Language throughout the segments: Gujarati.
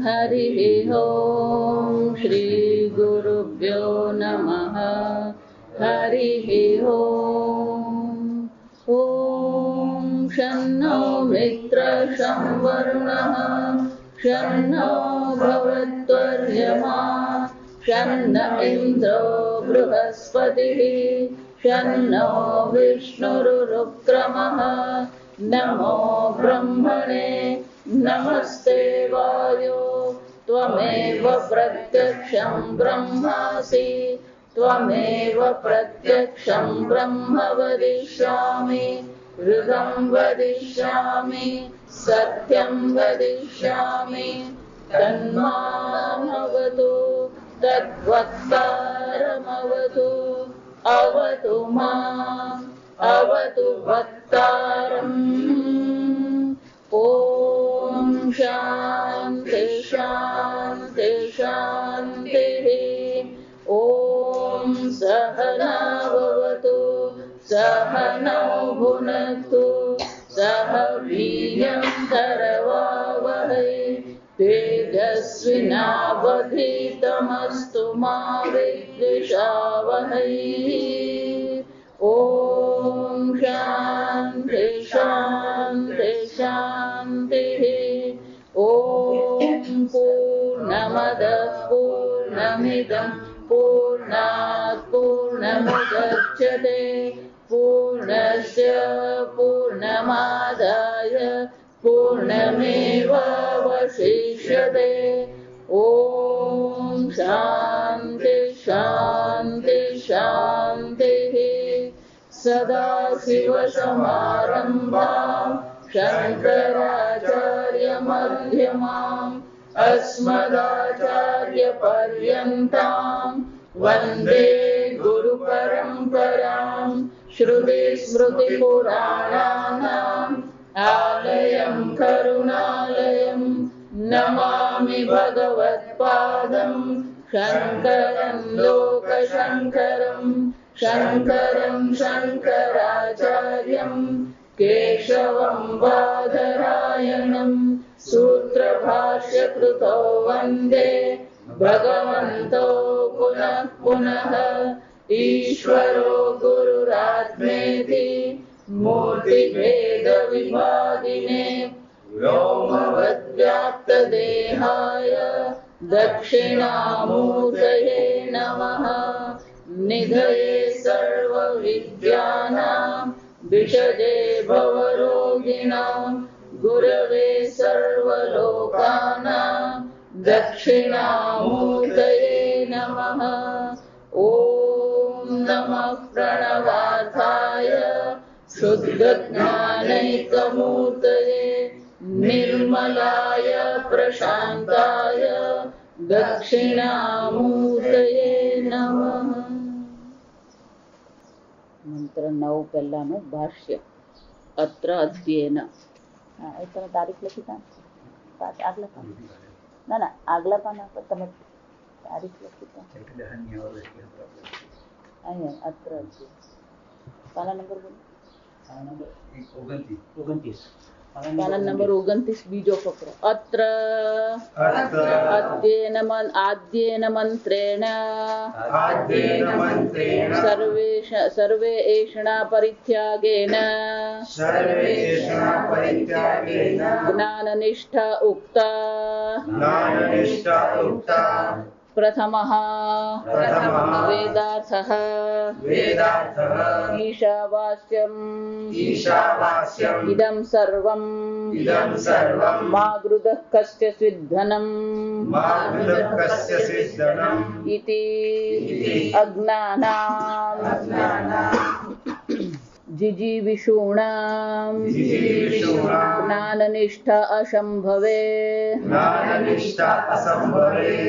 हरिः ओम श्री गुरुभ्यो नमः। हरिः ओम। ओम शन्नो मित्रः शं वरुणः शन्नो भवत्वर्यमा शन्न इन्द्रो बृहस्पतिः शन्नो विष्णुरुक्रमः। नमो ब्रह्मणे नमस्ते वायो त्वमेव प्रत्यक्षं ब्रह्मासि त्वमेव प्रत्यक्षं ब्रह्म वदिष्यामि ऋतं वदिष्यामि सत्यं वदिष्यामि तन्मामवतु तद्वक्तारमवतु अवतु माम् अवतु वक्तारम्। ॐ शान्ति शान्ति शान्तिः। ॐ सहनाववतु सहनौ भुनक्तु सह वीर्यं करवावहै तेजस्विनावधीतमस्तु मा विद्विषावहै। ॐ शान्ति शान्ति शान्तिः। ॐ पूर्णमदः पूर्णमिदं पूर्णात् पूर्णमुदच्यते पूर्णस्य पूर्णमादाय पूर्णमेवावशिष्यते। ॐ शान्ति शान्ति शान्तिः। सदाशिवसमारम्भां शङ्कराचार्यमध्यमाम् अस्मदाचार्यपर्यन्तां वन्दे गुरुपरम्परां। श्रुतिस्मृतिपुराणानाम् आलयं करुणालयं नमामि भगवत्पादं शङ्करं लोकशङ्करं शङ्करं शङ्कराचार्यं केशवं बादरायणं सूत्रभाष्यकृतो वन्दे भगवन्तो पुनः पुनः। ईश्वरो गुरुरात्मेति मूर्तिभेदविभागिने व्योमवद्व्याप्तदेहाय दक्षिणामूर्तये नमः। निधये सर्वविद्यानां विषजे भवरोगिणां गुरवे सर्वलोकानां दक्षिणामूर्तये नमः। ॐ नमः प्रणवार्थाय शुद्धज्ञानैकमूर्तये निर्मलाय प्रशान्ताय दक्षिणामूर्तये नमः। મંત્ર 9 પહેલાનું ભાષ્ય. અત્ર અધ્યેન. એ તમે તારીખ લખી તા આગલા પાન ના ના આગલા પાન પર તમે તારીખ લખી તા અહીંયા અત્ર અધ્યેન પાના નંબર બોલો. પાના નંબર 29 પાના નંબર 29 બીજો ફકરો. અત્ર આદ્યેન મંત્રેણ સર્વે એષણા પરિત્યાગેન જ્ઞાનનિષ્ઠા ઉક્તા પ્રથમઃ વેદાર્થઃ ઈશાવાસ્યમ ઇદં સર્વં મા ગૃધઃ કસ્યચિદ ધનમ ઇતિ અજ્ઞાનાં जिजीविषूणां ज्ञाननिष्ठा असंभवे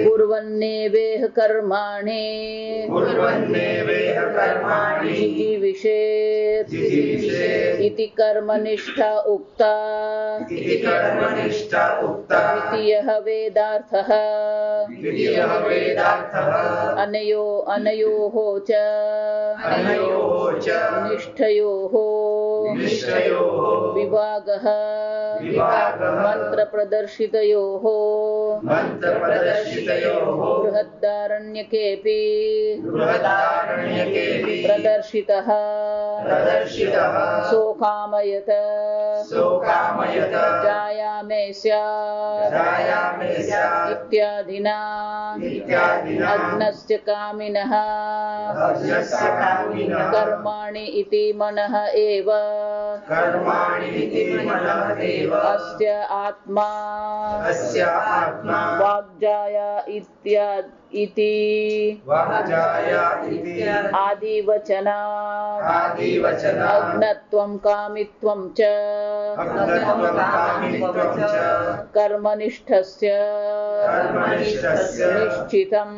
कुर्वन्नेवेह कर्माणि जिजीविषेत् इति कर्मनिष्ठा उक्ता द्वितीयः वेदार्थः अनयोः च निष्ठयोः विनिश्चयोः विभागः मंत्रप्रदर्शितयोः बृहदारण्यकेऽपि प्रदर्शितः सोकामयत जायामे स्यात् इत्यादिना अग्नस्य कामिनः कर्माणि इति मनः एव अस्य आत्मा वाग्जाया इति आदिवचनात् अग्नत्वं कामित्वं च कर्मनिष्ठस्य निश्चितम्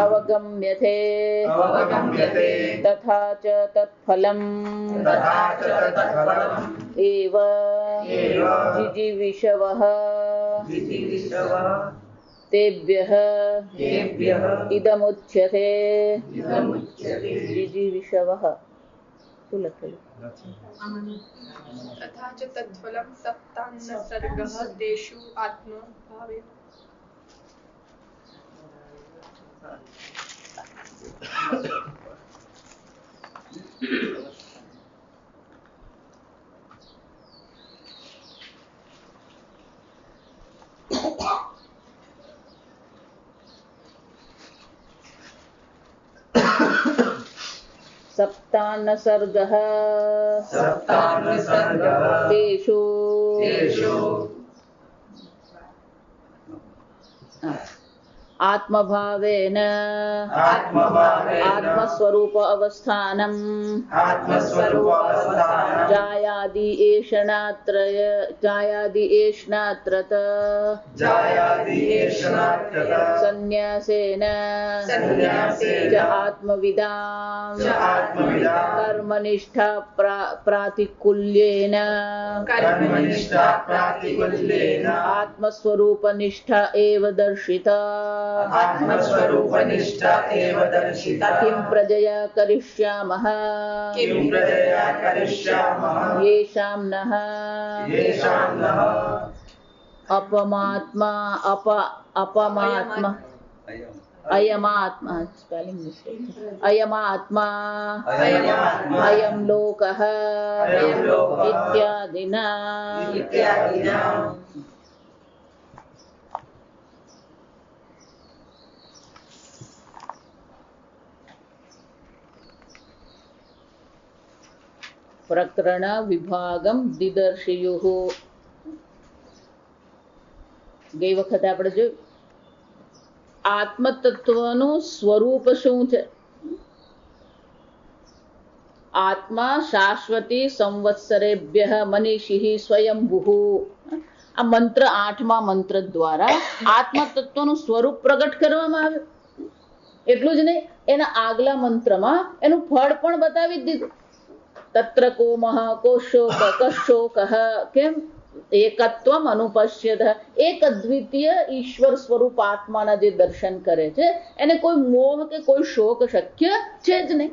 अवगम्यते तथा च तत्फलम् एव जिजीविषवः तेभ्यः इदमुच्यते जिजीविषवः तथा च तत्फलं सप्तान्नसर्गः तेषु आत्मभावे सप्तान्नसर्गः तेषु आत्मभावेन आत्मस्वरूप अवस्थानम् जायादि एषणात्रत संन्यासेन च आत्मविदां कर्मनिष्ठा प्रातिकूल्येन आत्मस्वरूपनिष्ठा एव दर्शिता किं प्रजया करिष्यामः येषां नः अपमात्मा अयमात्मा स्पेलिंग मिस्टेक अयमात्मा अयं लोकः इत्यादिना પ્રકરણ વિભાગમ દિદર્શયુઃ. ગઈ વખતે આપણે જોયું આત્મતત્વનું સ્વરૂપ શું છે. આત્મા શાશ્વતી સંવત્સરેભ્યઃ મનીષિઃ સ્વયંભુઃ. આ મંત્ર 8મા મંત્ર દ્વારા આત્મતત્વનું સ્વરૂપ પ્રગટ કરવામાં આવ્યું. એટલું જ નહીં, એના આગલા મંત્રમાં એનું ફળ પણ બતાવી દીધું. તત્ર કોમઃ કોશોક કશોકઃ કેમ એકત્વમ અનુપશ્યત. એક અદ્વિતીય ઈશ્વર સ્વરૂપ આત્માના જે દર્શન કરે છે એને કોઈ મોહ કે કોઈ શોક શક્ય છે જ નહીં.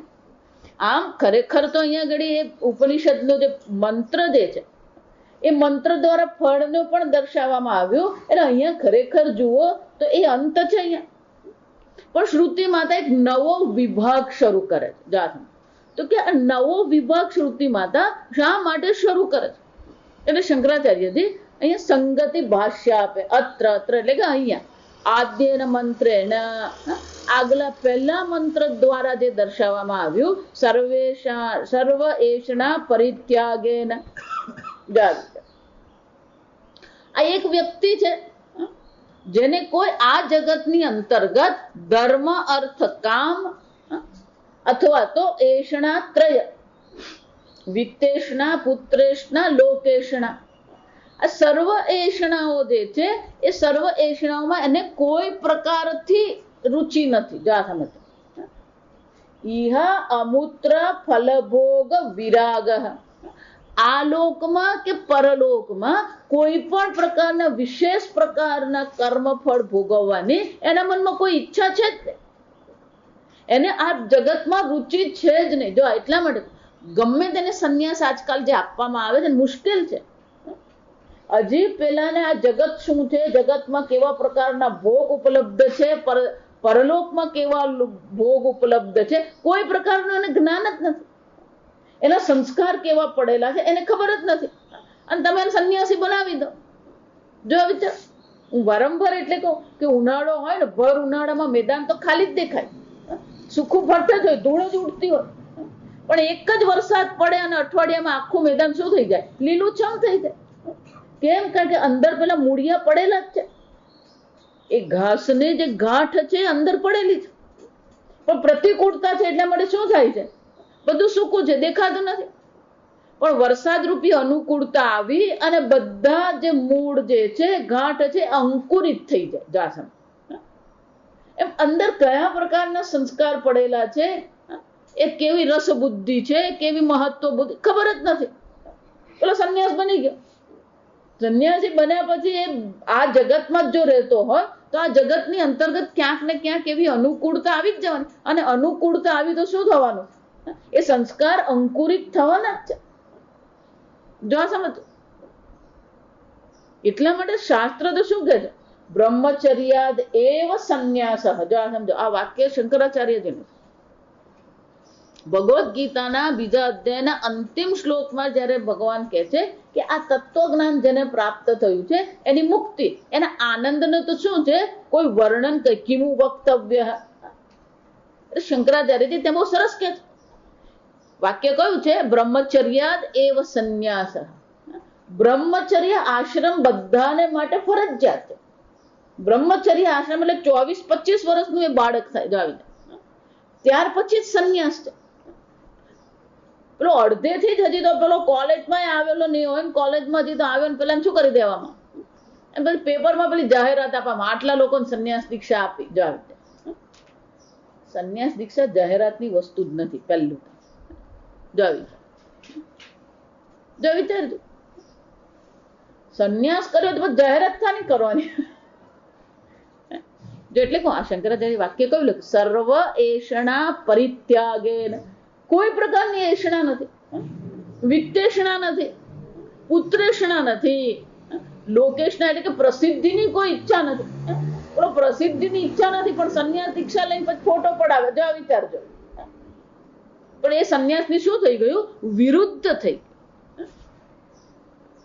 આમ ખરેખર તો અહીંયા ઘડી એ ઉપનિષદનો જે મંત્ર જે છે એ મંત્ર દ્વારા ફળનો પણ દર્શાવવામાં આવ્યું. એટલે અહીંયા ખરેખર જુઓ તો એ અંત છે અહીંયા. પણ શ્રુતિ માતા એક નવો વિભાગ શરૂ કરે છે. જાત તો કે આ નવો વિભાગ શ્રુતિ માતા શા માટે શરૂ કરે છે? એટલે શંકરાચાર્યજી અહીંયા સંગતિ ભાષ્ય આપે. અત્ર એટલે કે અહીંયા આદ્યન મંત્રેણ આગલા પહેલા મંત્ર દ્વારા જે દર્શાવવામાં આવ્યું સર્વ એષણા પરિત્યાગેન. આ એક વ્યક્તિ છે જેને કોઈ આ જગતની અંતર્ગત ધર્મ અર્થ કામ અથવા તો એષણા ત્રય વિત્તેષણા પુત્રેષણા લોકેષણા આ સર્વ એષણાઓ જે છે એ સર્વ એષણાઓમાં એને કોઈ પ્રકારથી રુચિ નથી. જા સમજ. ઇહ અમૂત્ર ફલભોગ વિરાગ. આ લોકમાં કે પરલોકમાં કોઈ પણ પ્રકારના વિશેષ પ્રકારના કર્મફળ ભોગવવાની એના મનમાં કોઈ ઈચ્છા છે જ નહીં. એને આ જગતમાં રુચિ છે જ નહીં. જો એટલા માટે ગમે તેને સંન્યાસ આજકાલ જે આપવામાં આવે છે મુશ્કેલ છે. હજી પેલાને આ જગત શું છે, જગતમાં કેવા પ્રકારના ભોગ ઉપલબ્ધ છે, પરલોકમાં કેવા ભોગ ઉપલબ્ધ છે, કોઈ પ્રકારનું એને જ્ઞાન જ નથી. એના સંસ્કાર કેવા પડેલા છે એને ખબર જ નથી. અને તમે એને સંન્યાસી બનાવી દો. જો વિચાર, હું વારંવાર એટલે કહું કે ઉનાળો હોય ને, ભર ઉનાળામાં મેદાન તો ખાલી જ દેખાય, સુખું ફરતે જ હોય, ધૂળ જ ઉડતી હોય. પણ એક જ વરસાદ પડે અને અઠવાડિયામાં આખું મેદાન શું થઈ જાય? લીલુંછમ થઈ જાય. કેમ? કારણ કે અંદર પેલા મૂળિયા પડેલા જ છે. એ ઘાસની જે ગાંઠ છે અંદર પડેલી છે. પણ પ્રતિકૂળતા છે એટલા માટે શું થાય છે? બધું સૂકું છે, દેખાતું નથી. પણ વરસાદ રૂપી અનુકૂળતા આવી અને બધા જે મૂળ જે છે, ગાંઠ છે, અંકુરિત થઈ જાય. એમ અંદર કયા પ્રકારના સંસ્કાર પડેલા છે, એ કેવી રસ બુદ્ધિ છે, કેવી મહત્વ બુદ્ધિ, ખબર જ નથી. પેલો સંન્યાસ બની ગયો. સંન્યાસી બન્યા પછી એ આ જગતમાં જ જો રહેતો હોય તો આ જગતની અંતર્ગત ક્યાંક ને ક્યાંક એવી અનુકૂળતા આવી જ જવાની. અને અનુકૂળતા આવી તો શું થવાનું? એ સંસ્કાર અંકુરિત થવાના જ છે. જો સમજ. એટલા માટે શાસ્ત્ર તો શું કહે છે? બ્રહ્મચર્યાદ એવ સંન્યાસ. જો સમજો, આ વાક્ય શંકરાચાર્યજીનું. ભગવદ્ ગીતાના બીજા અધ્યાયના અંતિમ શ્લોકમાં જ્યારે ભગવાન કહે છે કે આ તત્વજ્ઞાન જેને પ્રાપ્ત થયું છે એની મુક્તિ, એના આનંદનું તો શું છે? કોઈ વર્ણન કઈ કિમુ વક્તવ્ય. શંકરાચાર્યજી ત્યાં બહુ સરસ કે છે. વાક્ય કયું છે? બ્રહ્મચર્યાદ એવ સંન્યાસ. બ્રહ્મચર્ય આશ્રમ બધાને માટે ફરજિયાત છે. બ્રહ્મચર્ય આશ્રમ એટલે 24-25 વર્ષનું એ બાળક થાય જાવીને, ત્યાર પછી જ સંન્યાસ છે. પેલો અડધેથી જ હજી તો પેલો કોલેજમાં આવેલો નહીં હોય, કોલેજમાં હજી તો આવ્યો ને પેલા શું કરી દેવામાં? એમ પછી પેપરમાં પેલી જાહેરાત આપવામાં, આટલા લોકોને સંન્યાસ દીક્ષા આપી. જાવી સંન્યાસ દીક્ષા જાહેરાતની વસ્તુ જ નથી. પહેલું જો વિચારજો, સંન્યાસ કર્યો તો જાહેરાત થાની કરવાની. જો એટલે કહું, આ શંકરાચાર્ય વાક્ય કયું લખ્યું? સર્વ એષણા પરિત્યાગેન. કોઈ પ્રકારની એષણા નથી, વિત્તેષણા નથી, પુત્રેષણા નથી, લોકેશના એટલે કે પ્રસિદ્ધિની કોઈ ઈચ્છા નથી. પ્રસિદ્ધિની ઈચ્છા નથી પણ સંન્યાસ દીક્ષા લઈને પછી ફોટો પડાવે. જો વિચારજો. પણ એ સંન્યાસની શું થઈ ગયું? વિરુદ્ધ થઈ.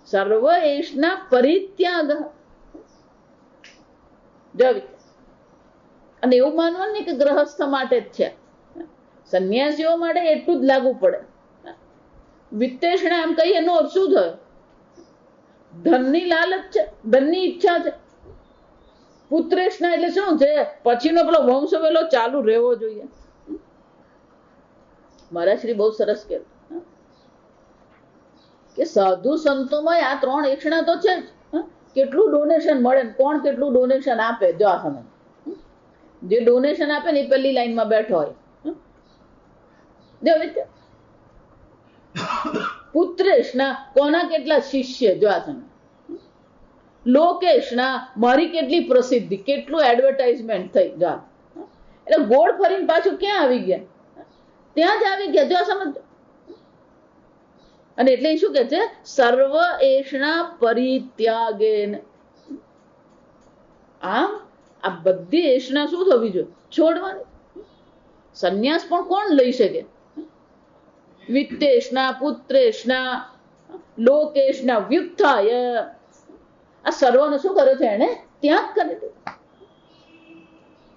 સર્વ એષણા પરિત્યાગ. જો અને એવું માનવાનું નહીં કે ગ્રહસ્થ માટે જ છે. સંન્યાસીઓ માટે એટલું જ લાગુ પડે. વિત્તેષણા એમ કહીએ એનો અર્થ શું થયો? ધનની લાલચ છે, ધનની ઈચ્છા છે. પુત્રેષણા એટલે શું છે? પછીનો પેલો વંશ પેલો ચાલુ રહેવો જોઈએ. મારા શ્રી બહુ સરસ કહેવાય કે સાધુ સંતોમાં આ 3 એષણા તો છે જ. કેટલું ડોનેશન મળે, કોણ કેટલું ડોનેશન આપે? જો આ સમજ. જે ડોનેશન આપે ને એ પહેલી લાઈનમાં બેઠો હોય. પુત્રેષણા કોના કેટલા શિષ્ય? જો આ સમજ. લોકેશના મારી કેટલી પ્રસિદ્ધિ, કેટલું એડવર્ટાઇઝમેન્ટ થઈ. જો એટલે ગોળ ફરીને પાછું ક્યાં આવી ગયા? ત્યાં જ આવી ગયા. જો આ સમજ. અને એટલે શું કે છે? સર્વ એષણા પરિત્યાગેન. આમ આ બધી એષણા શું થવી જોઈએ? છોડવાની. સંન્યાસ પણ કોણ લઈ શકે? વિત્તેષણા, પુત્રેષણા, લોકેશના, વ્યુત્થાય. આ સર્વનો શું કર્યો છે? એને ત્યાગ કરી દીધો.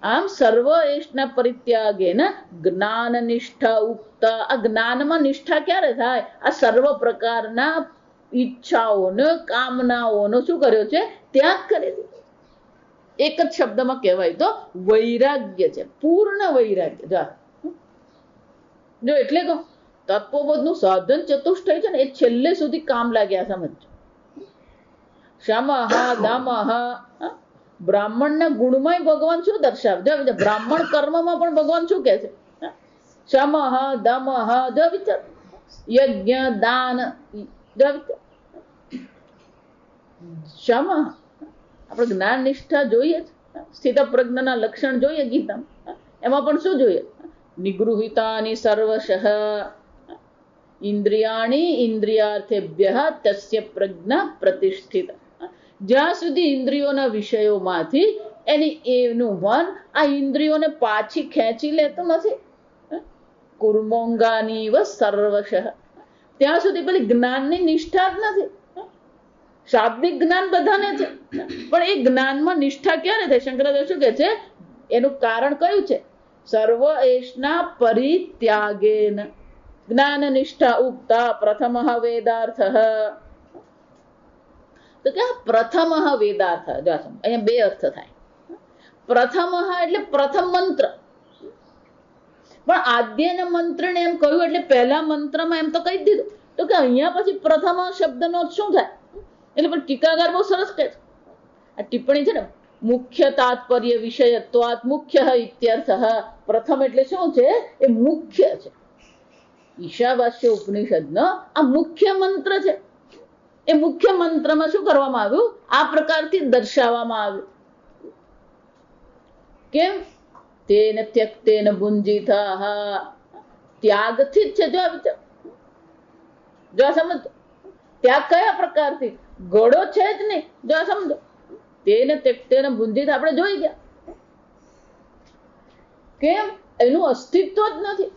આમ સર્વ એષણા પરિત્યાગેન જ્ઞાન નિષ્ઠા ઉક્તા. આ જ્ઞાનમાં નિષ્ઠા ક્યારે થાય? આ સર્વ પ્રકારના ઈચ્છાઓનો, કામનાઓનો શું કર્યો છે? ત્યાગ કરી દીધો. એક જ શબ્દમાં કહેવાય તો વૈરાગ્ય છે, પૂર્ણ વૈરાગ્ય. જો એટલે કહું, તત્વબોધનું સાધન ચતુષ્ટય છે ને એ છેલ્લે સુધી કામ લાગ્યા. સમજો. શમઃ દમઃ. બ્રાહ્મણના ગુણમાં ભગવાન શું દર્શાવે? જો બ્રાહ્મણ કર્મમાં પણ ભગવાન શું કહે છે? શમઃ દમઃ. જો વિચાર. યજ્ઞ દાન. જો વિચાર. શમઃ આપણે જ્ઞાન નિષ્ઠા જોઈએ જ. સ્થિત પ્રજ્ઞના લક્ષણ જોઈએ ગીતામાં. એમાં પણ શું જોઈએ? નિગૃહિતાની સર્વશઃ. ઇન્દ્રિયાણી ઇન્દ્રિયાર્થેભ્યઃ તસ્ય પ્રજ્ઞા પ્રતિષ્ઠિત. જ્યાં સુધી ઇન્દ્રિયોના વિષયોમાંથી એનું મન આ ઇન્દ્રિયોને પાછી ખેંચી લેતું નથી, કુર્મોંગાનીવ સર્વશઃ, ત્યાં સુધી પેલી જ્ઞાનની નિષ્ઠા જ નથી. શાબ્દિક જ્ઞાન બધાને છે, પણ એ જ્ઞાનમાં નિષ્ઠા ક્યારે થાય? શંકરાચાર્ય શું કે છે? એનું કારણ કયું છે? સર્વ એષના પરિત્યાગેન જ્ઞાન નિષ્ઠા ઉક્તા પ્રથમ વેદાર્થ. તો કે પ્રથમ વેદાર્થ, અહીંયા બે અર્થ થાય. પ્રથમ એટલે પ્રથમ મંત્ર, પણ આદ્યના મંત્રને એમ કહ્યું એટલે પહેલા મંત્રમાં એમ તો કહી દીધું. તો કે અહીંયા પછી પ્રથમ શબ્દનો શું થાય? એટલે પણ ટીકાકાર બહુ સરસ કહે છે. આ ટિપ્પણી છે ને, મુખ્ય તાત્પર્ય વિષયત્વાત મુખ્ય ઇત્યર્થ. પ્રથમ એટલે શું છે? એ મુખ્ય છે. ઈશાવાસ્ય ઉપનિષદનો આ મુખ્ય મંત્ર છે. એ મુખ્ય મંત્રમાં શું કરવામાં આવ્યું? આ પ્રકારથી દર્શાવવામાં આવ્યું. કેમ? તેન ત્યક્તેન ભુંજીતા, ત્યાગથી જ છે. જો સમજો, ત્યાગ કયા પ્રકારથી? ઘોડો છે જ નહીં. જો સમજો, તેન ત્યક્તેન ભુંજીતા આપણે જોઈ ગયા. કેમ? એનું અસ્તિત્વ જ નથી.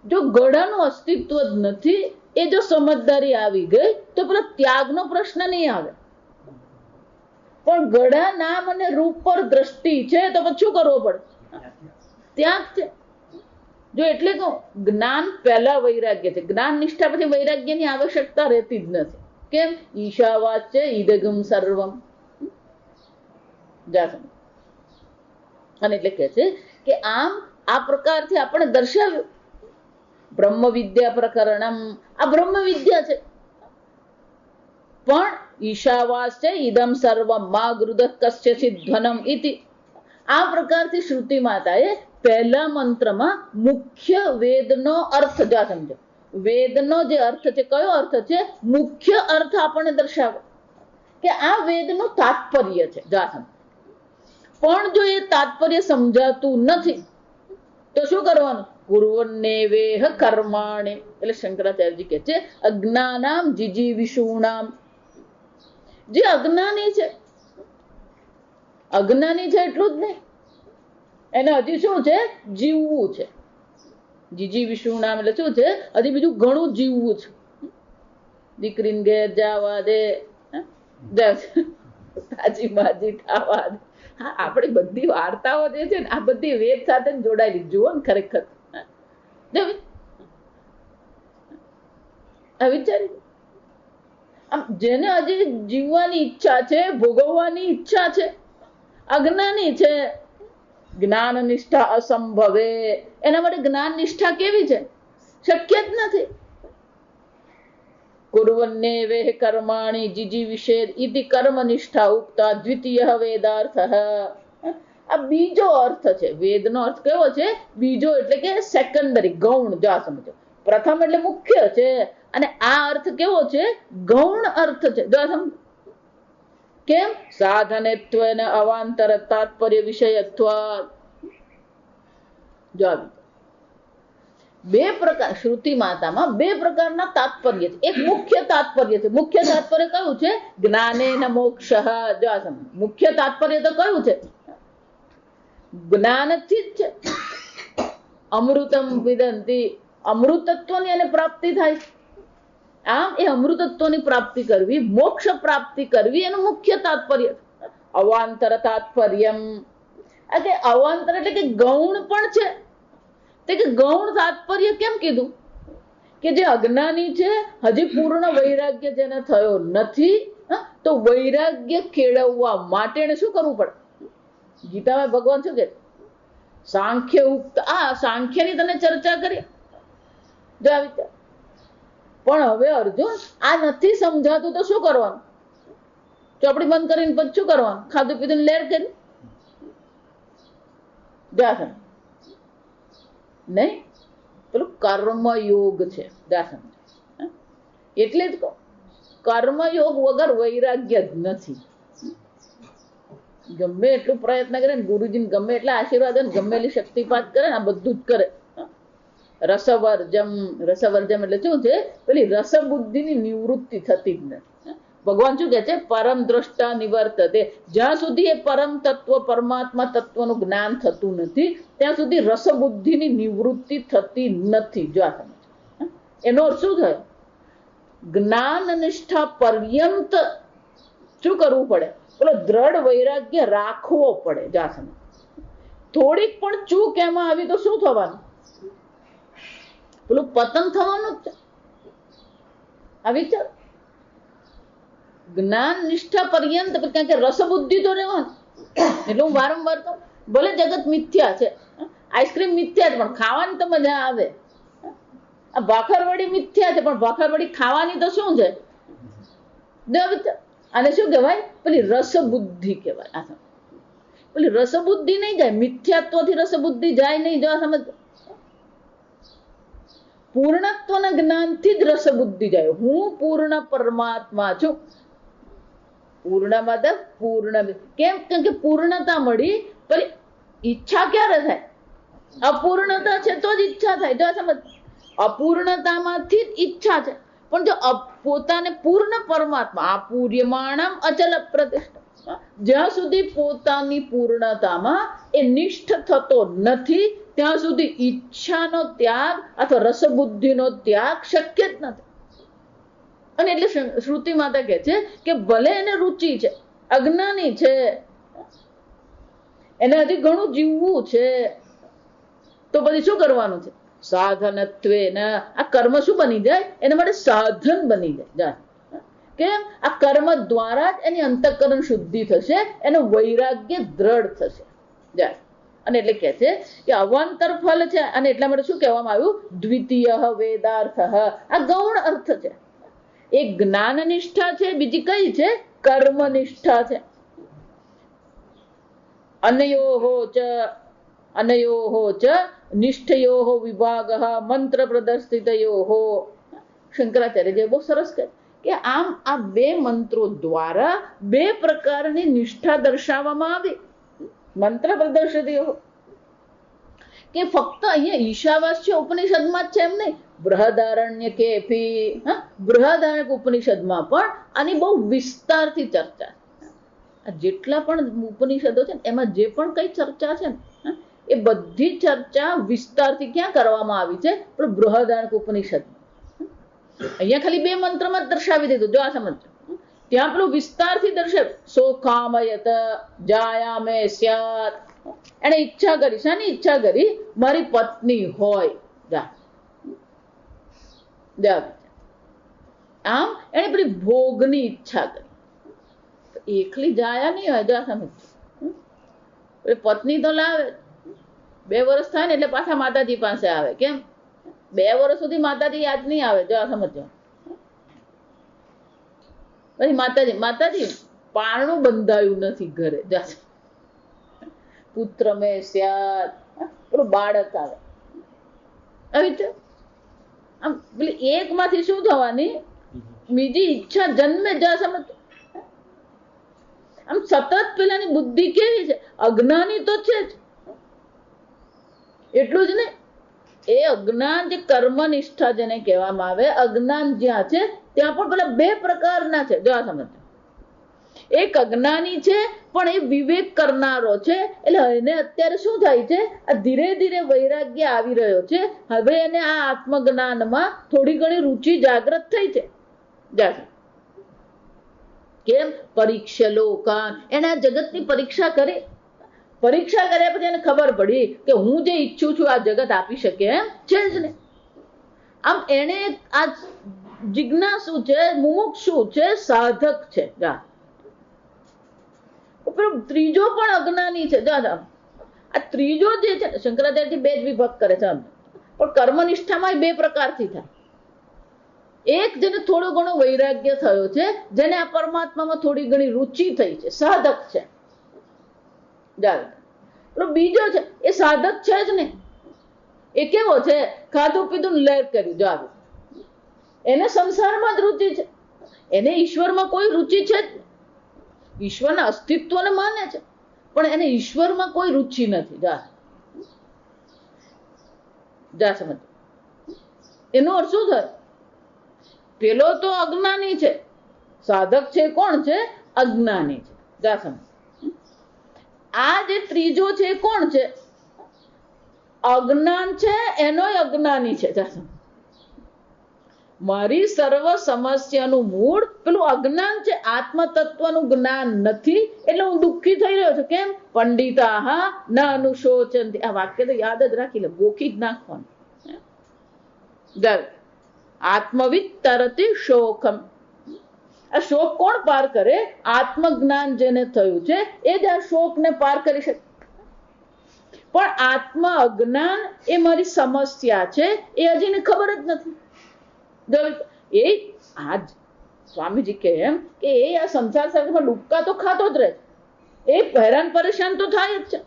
જો ઘોડાનું અસ્તિત્વ જ નથી, એ જો સમજદારી આવી ગઈ તો પેલો ત્યાગનો પ્રશ્ન નહીં આવે. પણ ઘડા નામ અને રૂપ પર દ્રષ્ટિ છે તો પછી શું કરવો પડે? ત્યાગ છે. જો એટલે કહું, જ્ઞાન પહેલા વૈરાગ્ય છે. જ્ઞાન નિષ્ઠા પછી વૈરાગ્યની આવશ્યકતા રહેતી જ નથી. કેમ? ઈશાવાસ્ય ઇદગમ સર્વમ. અને એટલે કે છે કે આમ આ પ્રકારથી આપણે દર્શાવ્યું. બ્રહ્મ વિદ્યા પ્રકરણમ, આ બ્રહ્મ વિદ્યા છે. પણ ઈશાવાસ્ય ઇદમ સર્વમ મા ગૃદ કસ્યચિત ધ્વનમ ઇતિ, આ પ્રકારથી શ્રુતિ માતાએ પહેલા મંત્રમાં મુખ્ય વેદનો અર્થ સમજો. વેદનો જે અર્થ છે, કયો અર્થ છે? મુખ્ય અર્થ આપણને દર્શાવે કે આ વેદનું તાત્પર્ય છે. પણ જો એ તાત્પર્ય સમજાતું નથી તો શું કરવાનું? કુર્વન્નેવેહ કર્માણિ. એટલે શંકરાચાર્યજી કહે છે અજ્ઞાનામ જીજીવિષૂણામ. જે અજ્ઞાની છે, અજ્ઞાની છે એટલું જ નહીં, એને હજી શું છે? જીવવું છે. જીજીવિષૂણામ એટલે શું છે? હજી બીજું ઘણું જીવવું છે. દીકરીને ઘેર જવા દે, તાજી બાજી ખાવા દે. હા, આપણી બધી વાર્તાઓ જે છે ને, આ બધી વેદ સાથે જોડાયેલી. જુઓ ને, ખરેખર વિચારી, આમ જેને હજી જીવવાની ઈચ્છા છે, ભોગવવાની ઈચ્છા છે, અજ્ઞાની છે, જ્ઞાન નિષ્ઠા અસંભવે, એના માટે જ્ઞાન નિષ્ઠા કેવી છે? શક્ય જ નથી. કુર્વન્નેવેહ કર્માણિ જીજીવિષેદ ઇતિ કર્મ નિષ્ઠા ઉક્તા દ્વિતીય વેદાર્થ. આ બીજો અર્થ છે. વેદનો અર્થ કેવો છે? બીજો એટલે કે સેકન્ડરી, ગૌણ. જો આ સમજો, પ્રથમ એટલે મુખ્ય છે, અને આ અર્થ કેવો છે? ગૌણ અર્થ છે. જો સમજો, કેમ? સાધનેત્વ ને અવાંતર તાત્પર્ય વિષયત્વ. જો બે પ્રકાર, શ્રુતિ માતામાં બે પ્રકારના તાત્પર્ય છે. એક મુખ્ય તાત્પર્ય છે. મુખ્ય તાત્પર્ય કયું છે? જ્ઞાનેન મોક્ષ. જો આ સમજો, મુખ્ય તાત્પર્ય તો કયું છે? જ્ઞાનથી જ છે. અમૃતમ વિદંતી, અમૃતત્વની એને પ્રાપ્તિ થાય. આમ એ અમૃતત્વની પ્રાપ્તિ કરવી, મોક્ષ પ્રાપ્તિ કરવી, એનું મુખ્ય તાત્પર્ય. અવાંતર તાત્પર્યમ, કે અવાંતર એટલે કે ગૌણ પણ છે. તે કે ગૌણ તાત્પર્ય કેમ કીધું? કે જે અજ્ઞાની છે, હજી પૂર્ણ વૈરાગ્ય જેને થયો નથી, તો વૈરાગ્ય કેળવવા માટે એને શું કરવું પડે? ગીતામાં ભગવાન શું કે? સાંખ્ય ઉક્ત. આ સાંખ્યની તને ચર્ચા કરી. જો આવી રીતે. પણ હવે અર્જુન, આ નથી સમજાતું તો શું કરવાનું? ચોપડી બંધ કરીને પછી શું કરવાનું? ખાધું પીધું લેર કરી દાસન નહીં, પેલું કર્મયોગ છે. દાસન એટલે જ કહું, કર્મયોગ વગર વૈરાગ્ય જ નથી. ગમે એટલું પ્રયત્ન કરે ને, ગુરુજીને ગમે એટલા આશીર્વાદ ને, ગમે એટલી શક્તિપાત કરે ને, આ બધું જ કરે, રસવર્જમ, રસવર્જમ એટલે શું છે? પેલી રસબુદ્ધિની નિવૃત્તિ થતી જ નથી. ભગવાન શું કહે છે? પરમ દ્રષ્ટા નિવર્તતે. જ્યાં સુધી એ પરમ તત્વ પરમાત્મા તત્વનું જ્ઞાન થતું નથી ત્યાં સુધી રસબુદ્ધિની નિવૃત્તિ થતી નથી. જો આ સમજ. એનો અર્થ શું થયો? જ્ઞાન નિષ્ઠા પર્યંત શું કરવું પડે? પેલો દ્રઢ વૈરાગ્ય રાખવો પડે. જો આ સમજ. થોડીક પણ ચૂક એમાં આવી તો શું થવાનું? પેલું પતન થવાનું જ છે. આ વિચાર જ્ઞાન નિષ્ઠા પર્યંત, કારણ કે રસબુદ્ધિ તો રહેવાનું. એટલે હું વારંવાર કહું, ભલે જગત મિથ્યા છે, આઈસ્ક્રીમ મિથ્યા છે પણ ખાવાની તો મજા આવે. આ ભાખરવડી મિથ્યા છે પણ ભાખરવડી ખાવાની તો શું છે? આને શું કહેવાય? પેલી રસબુદ્ધિ કહેવાય. આ સમજ. પેલી રસબુદ્ધિ નહીં જાય, મિથ્યાત્વથી રસબુદ્ધિ જાય નહીં. જો આ સમજ. પૂર્ણત્વના જ્ઞાનથી જ રસબુદ્ધિ જાય. હું પૂર્ણ પરમાત્મા છું. પૂર્ણ મતલબ પૂર્ણ. કેમ? કેમ કે પૂર્ણતા મળી, પણ ઈચ્છા ક્યારે થાય? અપૂર્ણતા છે તો જ ઈચ્છા થાય. જો સમજ. અપૂર્ણતામાંથી જ ઈચ્છા છે. પણ જો પોતાને પૂર્ણ પરમાત્મા, આપૂર્યમાણમ અચલ પ્રતિષ્ઠા, જ્યાં સુધી પોતાની પૂર્ણતામાં એ નિષ્ઠ થતો નથી ત્યાં સુધી ઈચ્છાનો ત્યાગ અથવા રસબુદ્ધિનો ત્યાગ શક્ય જ નથી. અને એટલે શ્રુતિ માતા કહે છે કે ભલે એને રુચિ છે, અજ્ઞાની છે, એને હજી ઘણું જીવવું છે, તો પછી શું કરવાનું છે? સાધનત્વે. આ કર્મ શું બની જાય? એના માટે સાધન બની જાય. કેમ? આ કર્મ દ્વારા જ એની અંતઃકરણ શુદ્ધિ થશે, એનું વૈરાગ્ય દ્રઢ થશે. જાય. અને એટલે કે છે કે અવાંતર ફલ છે. અને એટલા માટે શું કહેવામાં આવ્યું? દ્વિતીય વેદાર્થ. આ ગૌણ અર્થ છે. એક જ્ઞાન નિષ્ઠા છે, બીજી કઈ છે? કર્મ નિષ્ઠા છે. અનયોહો ચ નિષ્ઠયોહો વિભાગ મંત્ર પ્રદર્શિતયોહો. શંકરાચાર્ય બહુ સરસ કહે કે આમ આ બે મંત્રો દ્વારા બે પ્રકારની નિષ્ઠા દર્શાવવામાં આવી. મંત્ર પ્રદર્શિતયોહો કે ફક્ત અહીંયા ઈશાવાસ્ય ઉપનિષદમાં જ છે એમ નહીં, બૃહદારણ્ય કેફી, બૃહદારણ્યક ઉપનિષદમાં પણ આની બહુ વિસ્તારથી ચર્ચા. જેટલા પણ ઉપનિષદો છે એમાં જે પણ કઈ ચર્ચા છે ને એ બધી ચર્ચા વિસ્તારથી ક્યાં કરવામાં આવી છે? પણ બૃહદારણ્યક ઉપનિષદમાં. અહીંયા ખાલી બે મંત્રમાં જ દર્શાવી દીધું. જો આ સમજો. ત્યાં પેલું વિસ્તારથી દર્શાવ. સોખામયત જાયામે સ્યાત. એને ઈચ્છા કરી. શાની ઈચ્છા કરી? મારી પત્ની હોય. આમ એને પેલી ભોગની ઈચ્છા કરી. એકલી જાયા નહીં હોય. જો આ સમજ. પત્ની તો લાવે, 2 વર્ષ થાય ને એટલે પાછા માતાજી પાસે આવે. કેમ? 2 વર્ષ સુધી માતાજી યાદ નહીં આવે. જો આ સમજો. પછી માતાજી પારણું બંધાયું નથી ઘરે. પુત્ર મેં સ્યાત. પેલું બાળક આવે. આવી રીતે આમ પેલી એક માંથી શું થવાની? બીજી ઈચ્છા જન્મે. જ સમજ. આમ સતત પેલાની બુદ્ધિ કેવી છે? અજ્ઞાની તો છે જ. એટલું જ નહીં, એ અજ્ઞાન જે કર્મ નિષ્ઠા જેને કહેવામાં આવે, અજ્ઞાન જ્યાં છે ત્યાં પણ પેલા 2 પ્રકારના છે. જો આ સમજ. એક અજ્ઞાની છે પણ એ વિવેક કરનારો છે. એટલે એને અત્યારે શું થાય છે? આ ધીરે ધીરે વૈરાગ્ય આવી રહ્યો છે. હવે એને આ આત્મજ્ઞાનમાં થોડી ઘણી રુચિ જાગૃત થઈ છે. કેમ? પરીક્ષા લોકાન. એને આ જગતની પરીક્ષા કરી. પરીક્ષા કર્યા પછી એને ખબર પડી કે હું જે ઈચ્છું છું આ જગત આપી શકે એમ છે જ ને. આમ એને આ જિજ્ઞાસુ છે, મુમુક્ષુ છે, સાધક છે. ત્રીજો પણ અજ્ઞાની છે. આ ત્રીજો જે છે શંકરાચાર્ય 2 જ વિભાગ કરે છે. પણ કર્મનિષ્ઠામાં 2 પ્રકારથી થાય. એક જેને થોડો ઘણો વૈરાગ્ય થયો છે, જેને આ પરમાત્મામાં થોડી ઘણી રુચિ થઈ છે, સાધક છે. બીજો છે એ સાધક છે જ ને. એ કેવો છે? ખાધું પીધું લહેર કર્યું. જો આવી એને સંસારમાં જ રુચિ છે. એને ઈશ્વરમાં કોઈ રુચિ છે જ. ઈશ્વરના અસ્તિત્વને માને છે પણ એને ઈશ્વરમાં કોઈ રુચિ નથી. જા સમજ. એનો અર્થ શું થાય? પેલો તો અજ્ઞાની છે, સાધક છે કોણ છે? અજ્ઞાની છે. જા સમજ. આ જે ત્રીજો છે કોણ છે? અજ્ઞાન છે, એનો અજ્ઞાની છે. જા સમજ. મારી સર્વ સમસ્યાનું મૂળ પેલું અજ્ઞાન છે, આત્મ તત્વનું જ્ઞાન નથી, એટલે હું દુઃખી થઈ રહ્યો છું. કેમ? પંડિતા ન અનુશોચંતિ. આ વાક્ય તો યાદ જ રાખી લે, ગોખી જ નાખવાનું. આત્મવિદ તરતી શોકમ. આ શોક કોણ પાર કરે? આત્મજ્ઞાન જેને થયું છે એ જ આ શોકને પાર કરી શકે. પણ આત્મ અજ્ઞાન એ મારી સમસ્યા છે, એ હજીને ખબર જ નથી. એ આજ સ્વામીજી કહે એમ કે એ આ સંસાર સાગરમાં ડૂબકા તો ખાતો જ રહે, એ હેરાન પરેશાન તો થાય જ છે,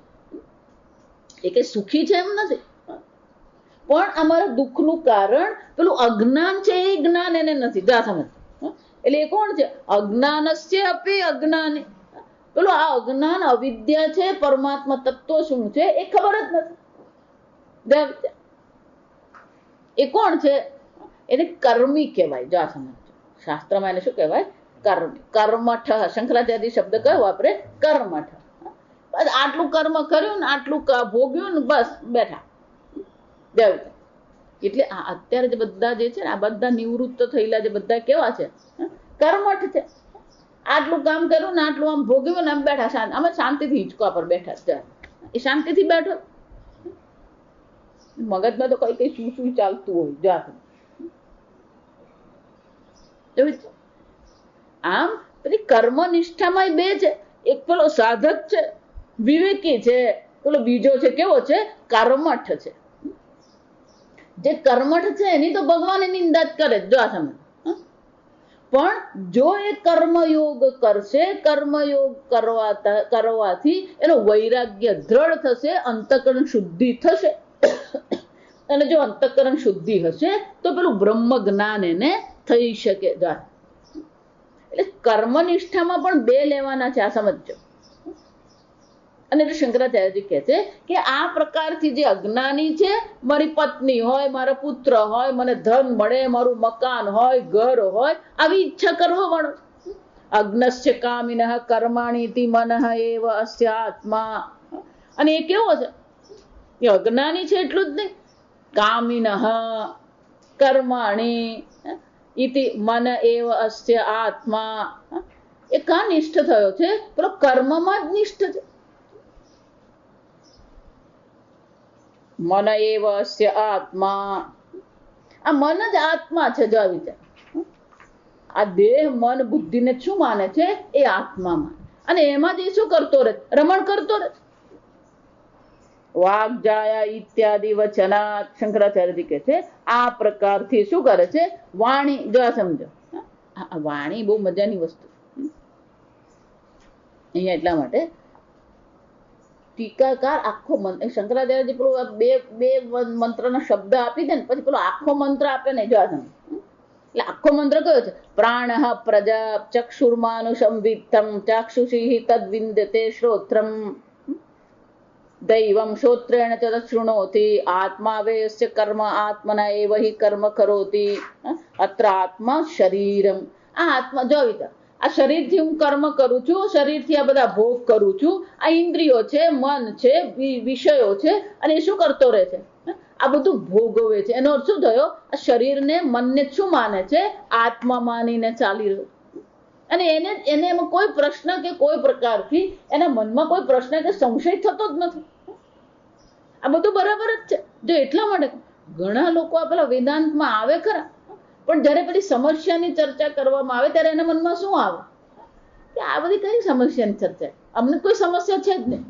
એ કઈ સુખી છે એમ નથી. પણ અમારા દુઃખનું કારણ પેલું અજ્ઞાન છે, એ જ્ઞાન એને નથી. જા સમજ. એટલે એ કોણ છે? અજ્ઞાનસ્ય અપી અજ્ઞાની. પેલું આ અજ્ઞાન અવિદ્યા છે, પરમાત્મા તત્વ શું છે એ ખબર જ નથી. એ કોણ છે? એને કર્મી કહેવાય. જા સમજ. શાસ્ત્રમાં એને શું કહેવાય? કર્મી. કર્મઠ. શંકરાચાર્ય શબ્દ કયો વાપરે? કર્મઠ. બસ આટલું કર્મ કર્યું ને આટલું ભોગ્યું ને બસ બેઠા. એટલે અત્યારે જે બધા જે છે ને આ બધા નિવૃત્ત થયેલા જે બધા કેવા છે? કર્મઠ છે. આટલું કામ કર્યું ને આટલું આમ ભોગવ્યું ને આમ બેઠા શાંતિ. અમે શાંતિથી હિંચકા પર બેઠા. એ શાંતિથી બેઠો. મગજમાં તો કઈ કઈ શું શું ચાલતું હોય. જા આમ પેલી કર્મનિષ્ઠામાં બે છે. એક પેલો સાધક છે, વિવેકી છે, પેલો બીજો છે કેવો છે? કર્મઠ છે. જે કર્મઠ છે એની તો ભગવાન નિંદા જ કરે. જો આ સમજ. પણ જો એ કર્મયોગ કરશે, કર્મયોગ કરવાથી એનો વૈરાગ્ય દ્રઢ થશે, અંતઃકરણ શુદ્ધિ થશે. અને જો અંતઃકરણ શુદ્ધિ હશે તો પેલું બ્રહ્મ જ્ઞાન એને થઈ શકે. એટલે કર્મનિષ્ઠામાં પણ બે લેવાના છે. આ સમજો. અને એટલે શંકરાચાર્યજી કહે છે કે આ પ્રકારથી જે અજ્ઞાની છે, મારી પત્ની હોય, મારા પુત્ર હોય, મને ધન મળે, મારું મકાન હોય, ઘર હોય, આવી ઈચ્છા કરવા વાળો. અજ્ઞસ્ય કામિનઃ કર્માણીતિ મનઃ એવ અસ્ય આત્મા. અને એ કેવો છે? એ અજ્ઞાની છે એટલું જ નહીં, કામિનઃ કર્માણી ઇતિ મન એવ અસ્ય આત્મા. એ કા નિષ્ઠ થયો છે? પેલો કર્મમાં જ નિષ્ઠ છે. મન એવ અસ્ય આત્મા. આ મન જ આત્મા છે. જો વિચાર. આ દેહ મન બુદ્ધિને શું માને છે? એ આત્મા માને. અને એમાં જ શું કરતો રહે? રમણ કરતો રહે. વાગ્જાયા ઇત્યાદિ વચનાત. શંકરાચાર્યજી કહે છે આ પ્રકારથી શું કરે છે? વાણી. જો સમજો. વાણી બહુ મજાની વસ્તુ. અહીંયા એટલા માટે ટીકાકાર આખો મંત્ર, શંકરાચાર્યજી પેલો બે મંત્રના શબ્દ આપી દે ને પછી પેલો આખો મંત્ર આપે ને. જો એટલે આખો મંત્ર કયો છે? પ્રાણ પ્રજા ચક્ષુર્માનુષમ વિત્તમ ચાક્ષુષી તદ વિંદતે શ્રોત્રમ દૈવમ શ્રોત્રેણ ચ શૃણોતિ આત્મા વેસ્ય કર્મ આત્મના એવ હિ કર્મ કરોતિ અત્ર આત્મા શરીરમ. આ આત્મા જો વિચાર. આ શરીરથી હું કર્મ કરું છું, શરીરથી આ બધા ભોગ કરું છું. આ ઇન્દ્રિયો છે, મન છે, વિષયો છે, અને એ શું કરતો રહે છે? આ બધું ભોગવે છે. એનો અર્થ શું થયો? આ શરીરને મનને શું માને છે? આત્મા માનીને ચાલી રહ્યો. અને એને એમાં કોઈ પ્રશ્ન કે કોઈ પ્રકારથી એના મનમાં કોઈ પ્રશ્ન કે સંશય થતો જ નથી. આ બધું બરાબર જ છે. જો એટલા માટે ઘણા લોકો આ પેલા વેદાંતમાં આવે ખરા, પણ જયારે પેલી સમસ્યાની ચર્ચા કરવામાં આવે ત્યારે એના મનમાં શું આવે કે આ બધી કઈ સમસ્યાની ચર્ચા? અમને કોઈ સમસ્યા છે જ નહીં.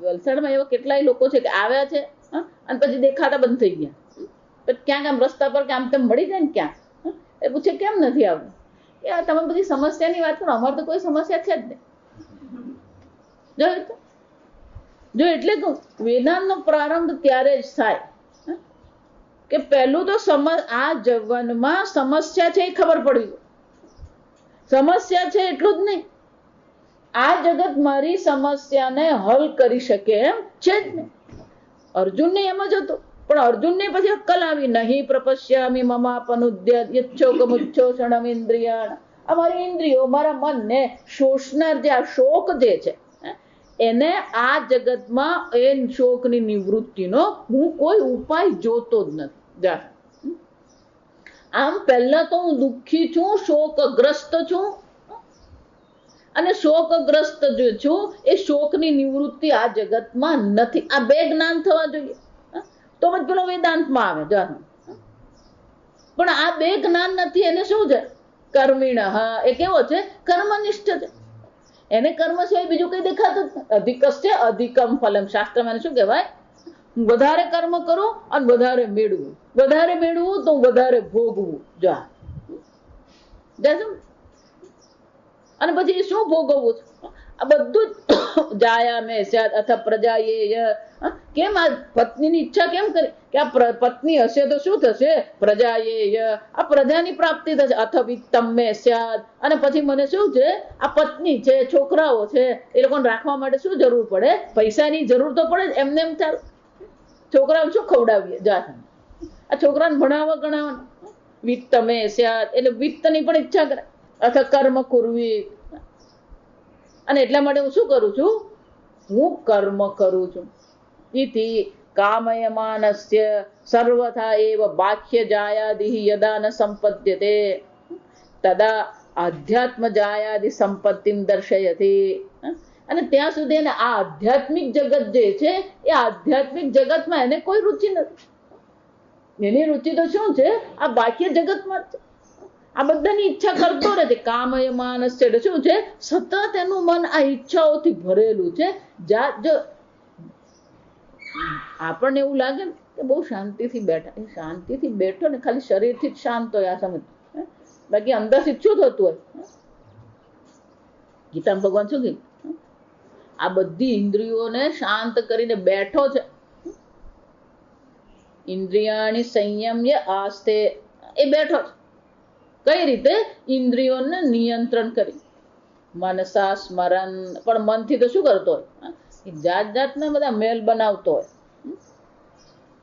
વલસાડમાં એવા કેટલાય લોકો છે કે આવ્યા છે અને પછી દેખાતા બંધ થઈ ગયા. પછી ક્યાંક આમ રસ્તા પર કે આમ તેમ મળી જાય ને ક્યાંક, એ પૂછે કેમ નથી આવતું? યાર તમે બધી સમસ્યાની વાત કરો, અમારે તો કોઈ સમસ્યા છે જ નહીં. જો એટલે કહું વેદાંતનો પ્રારંભ ત્યારે જ થાય કે પહેલું તો આ જીવનમાં સમસ્યા છે એ ખબર પડી. સમસ્યા છે એટલું જ નહીં, આ જગત મારી સમસ્યાને હલ કરી શકે એમ છે જ નહીં. અર્જુનને એમ જ હતું, પણ અર્જુનને પછી અક્કલ આવી, નહીં પ્રપશ્યામિ મમાપનુદ્ય યચ્છોકમુચ્છોષણમ ઇન્દ્રિયાણ. અમારી ઇન્દ્રિયો, મારા મનને શોષનાર જે આ શોક જે છે એને આ જગતમાં એ શોકની નિવૃત્તિનો હું કોઈ ઉપાય જોતો જ નથી. આમ પહેલા તો હું દુઃખી છું, શોકગ્રસ્ત છું, અને શોકગ્રસ્ત જે છું એ શોકની નિવૃત્તિ આ જગતમાં નથી. આ બે જ્ઞાન થવા જોઈએ, તો જ પેલો વેદાંતમાં આવે. જાણ પણ આ બે જ્ઞાન નથી. એને શું છે? કર્મિણ. હા, એ કેવો છે? કર્મનિષ્ઠ છે. એને કર્મ સિવાય બીજું કઈ દેખાતું જ નથી. અધિકસ્ય અધિકમ ફલમ. શાસ્ત્રમાં શું કહેવાય? વધારે કર્મ કરું અને વધારે મેળવું, વધારે મેળવું તો વધારે ભોગવું. જા અને પછી શું ભોગવવું? આ બધું જ જાયા મેં સ્યાદ અથવા પ્રજાએ. કેમ આ પત્નીની ઈચ્છા કેમ કરી કે આ પત્ની હશે તો શું થશે? પ્રજાએ, આ પ્રજાની પ્રાપ્તિ થશે. અથવા વિત્તમ મેં સ્યાદ. અને પછી મને શું છે? આ પત્ની છે, છોકરાઓ છે, એ લોકોને રાખવા માટે શું જરૂર પડે? પૈસાની જરૂર તો પડે. એમને એમ ચાલ છોકરાઓ શું ખવડાવીએ? જા આ છોકરાને ભણાવવા ગણાવવા. વિત્ત મેં સ્યાદ એટલે વિત્તની પણ ઈચ્છા કરે. અથવા કર્મ કરવી. અને એટલા માટે હું શું કરું છું? હું કર્મ કરું છું. ઇતિ કામયમાનસ્ય સર્વથા એવ બાહ્ય જાયાદિ યદા ન સંપદ્યતે તદા આધ્યાત્મ જાયાદિ સંપત્તિમ દર્શયતિ. અને ત્યાં સુધી એને આ આધ્યાત્મિક જગત જે છે એ આધ્યાત્મિક જગતમાં એને કોઈ રુચિ નથી. એની રુચિ તો શું છે? આ બાહ્ય જગતમાં જ. આ બધાની ઈચ્છા કરતો રહે છે. કામય માનસ છે એટલે શું છે? સતત એનું મન આ ઈચ્છાઓથી ભરેલું છે. જો આપણને એવું લાગે ને કે બહુ શાંતિથી બેઠા, એ શાંતિથી બેઠો ને ખાલી શરીરથી જ શાંત હોય. આ સમજ બાકી અંદરથી શું થતું હોય? ગીતામાં ભગવાન શું કહે? આ બધી ઇન્દ્રિયોને શાંત કરીને બેઠો છે. ઇન્દ્રિયાણી સંયમ્ય આસ્તે, એ બેઠો છે. કઈ રીતે? ઇન્દ્રિયોને નિયંત્રણ કરી મનસા સ્મરણ. પણ મનથી તો શું કરતો હોય? જાત જાતના બધા મેલ બનાવતો હોય.